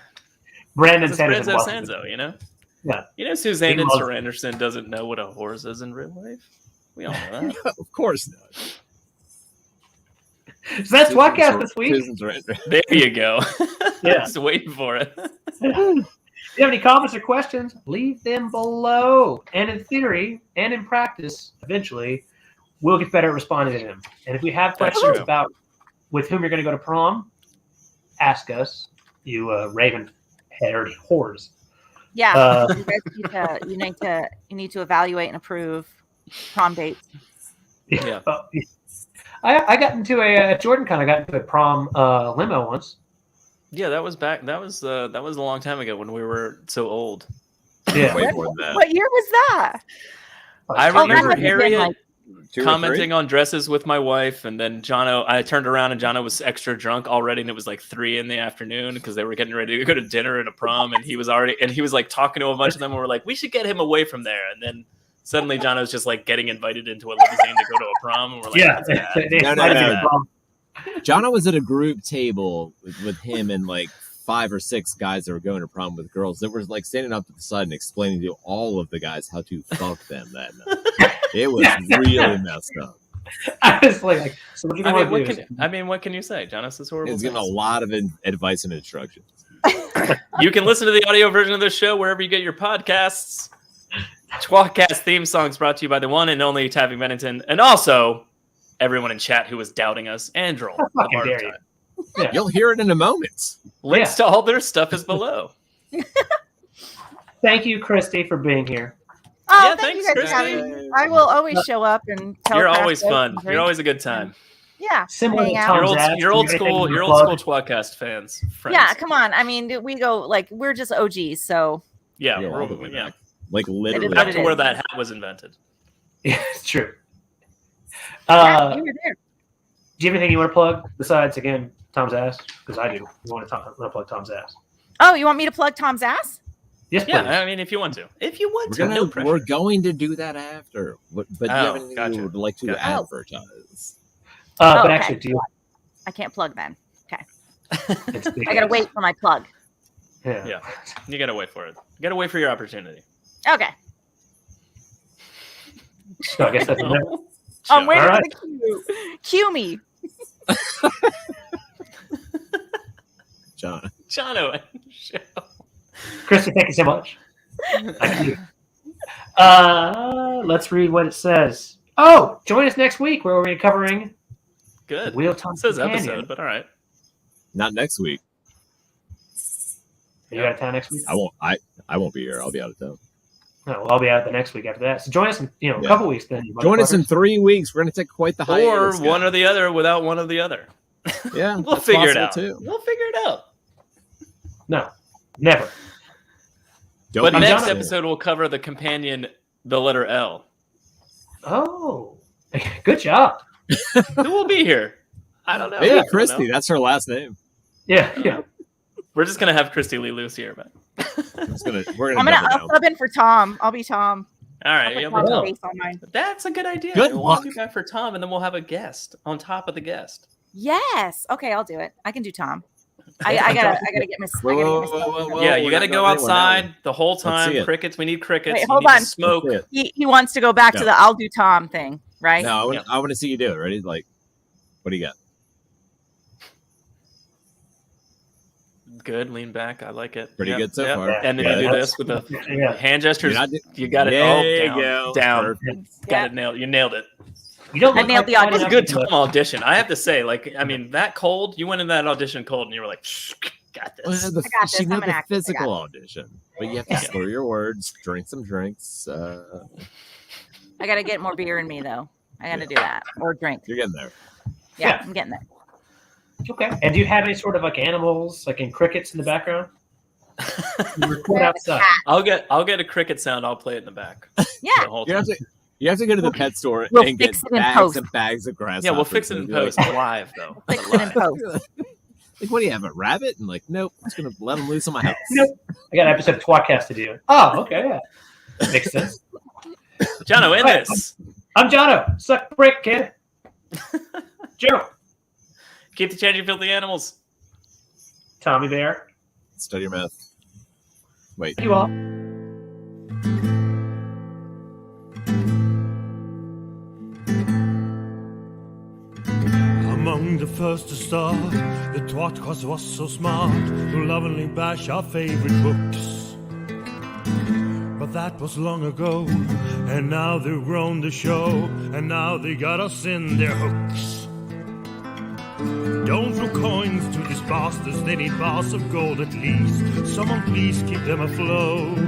Brandon it's Sanderson. Brenzo wasn't- Sanzo, you know. Yeah. You know, Suzanne He and loves- Sir Anderson doesn't know what a horse is in real life. We all know that. Of course not. So that's tWoTcast this week. Susan's right. There you go. Yeah. Just waiting for it. If you have any comments or questions, leave them below. And in theory and in practice, eventually, we'll get better at responding to them. And if we have That's questions true. about with whom you're going to go to prom, ask us, you raven-haired whores. Yeah, Uh, you guys need to evaluate and approve. prom dates. Yeah. I got into Jordan kind of got into a prom limo once. Yeah, that was back. That was a long time ago when we were so old. Yeah. Way more than that. What year was that? I Oh, that remember had to have been, Harriet like, 2 or 3? commenting on dresses with my wife, and then Jono. I turned around and Jono was extra drunk already, and it was like 3 in the afternoon because they were getting ready to go to dinner at a prom, and he was like talking to a bunch of them, and we're like, we should get him away from there, and then suddenly Jono's just like getting invited into a limousine to go to a prom, and we're like, Yeah. that's bad. No. Jono was at a group table with him and like 5 or 6 guys that were going to prom with girls that were like standing up to the side and explaining to all of the guys how to fuck them that night. It was really messed up. I was like, so what do you want to do? What can you say? Jono says horrible He's giving a things. lot of advice and instructions. You can listen to the audio version of this show wherever you get your podcasts. tWoTcast theme songs brought to you by the one and only Tavi Bennington, and also everyone in chat who was doubting us. Andrew, fucking dare you. Yeah. You'll hear it in a moment. Links to all their stuff is below. Thank you, Kristy, for being here. Oh, Yeah, thank you thanks, guys for having Kristy. me. I will always show up and tell You're Crash always jokes fun. and You're drink. always a good time. Yeah, Similar hang to out. Tom's ass. You're old Do you have school. anything You're to old plug? school tWoTcast fans. Friends. Yeah, come on. I mean, we go like we're just OGs, so Yeah, You're we're all the way yeah. back. Like literally. It is Back what to it where is. that hat was invented. Yeah, it's true. yeah, you were there. Do you have anything you want to plug besides, again, Tom's ass? Because I do. You want to plug Tom's ass? Oh, you want me to plug Tom's ass? Yes, please. Yeah, I mean, if you want to. If you want to, no pressure. We're going to do that after. But do you have anything gotcha. you would like to Gotcha. advertise? But okay. actually, do you? I can't plug then. Okay. It's big I gotta ass. wait for my plug. Yeah. Yeah. You gotta wait for it. You gotta wait for your opportunity. Okay. So I guess that's enough. I'm waiting All for right. the cue. Cue me. John. Jono. Kristy, thank you so much. Thank you. Let's read what it says. Oh, join us next week where we're going to be covering Good. Wheel Time It says Companion. episode, but all right. Not next week. Are you out of town next week? I won't be here. I'll be out of town. No, well, I'll be out the next week after that. So join us in a Yeah. couple weeks then. you Join us in motherfuckers. 3 weeks. We're gonna take quite the Or hiatus. one or the other without one of the other. Yeah, We'll that's figure it possible out. too. We'll figure it out. No, never. Don't But be next done. episode we'll cover the companion, the letter L. Oh, good job. Who will be here? I don't know. Maybe I don't Kristy. know. That's her last name. Yeah. We're just gonna have Kristy Leigh Lussier back. We're I'm gonna. gonna double down. sub in for Tom. I'll be Tom. All I'll right, put yeah, Tom's but face on mine. that's a good idea. Good We'll luck. be back for Tom, and then we'll have a guest on top of the guest. Yes. Okay, I'll do it. I can do Tom. I gotta get my. Whoa, Yeah, you we're got to not go going anywhere now. outside the whole see time. it. Crickets. We need crickets. Wait, You hold need to on. Smoke. That's He wants to go back to No. the I'll do Tom thing, right? No, Yeah. I want to see you do it. Ready? Like, what do you got? Good. Lean back. I like it. Pretty Yep, good so yep. far. And then Yeah, you do that's- this with the Yeah. hand gestures. You're not do- You got it. There Oh, you down. go. Down. Perfect. Got it nailed. You nailed it. You don't I look nailed like the finding That was a out good the- Tom audition. I have to say, like, I mean, that cold. You went in that audition cold, and you were like, "Shh, got Well, this." I got this. she I'm did an the actor. I got physical audition, but you have to Yeah. slur your words, drink some drinks. I gotta get more beer in me though. I gotta do that or drink. You're getting there. Yeah, Yeah. I'm getting there. Okay. And do you have any sort of like animals, like in crickets in the background? You record outside. I'll get a cricket sound. I'll play it in the back. Yeah. The whole You have time. to. You have to go to the pet store We'll and get fix it in bags post. and bags of grass. Yeah, we'll fix it in post live though. Fix it in post. Like, what do you have, a rabbit? And like, nope, I'm just gonna let him loose on my house. Nope. I got an episode of tWoTcast to do. Oh, okay, yeah. Makes sense. Jono, in Right. this. I'm Jono. Suck brick, kid. Joe. Keep the changing filthy animals. Tommy Bear. Study your math. Wait. You all. Among the first to start, the tWoTcast was so smart to lovingly bash our favorite books. But that was long ago, and now they've grown the show, and now they got us in their hooks. Don't throw coins to these bastards, they need bars of gold at least. Someone please keep them afloat.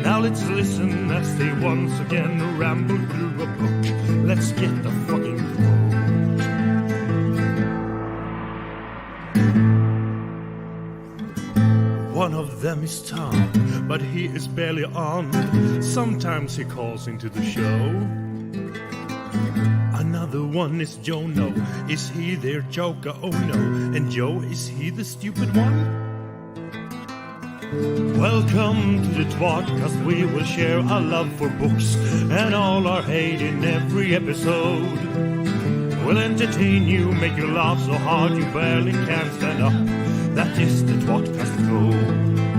Now let's listen as they once again ramble through a book. Let's get the fucking quote. One of them is Tom, but he is barely on. Sometimes he calls into the show. Another one is Jono. Is he their joker? Oh no. And Joe, is he the stupid one? Welcome to the tWoTcast. We will share our love for books and all our hate in every episode. We'll entertain you, make you laugh so hard you barely can stand up. That is the tWoTcast code.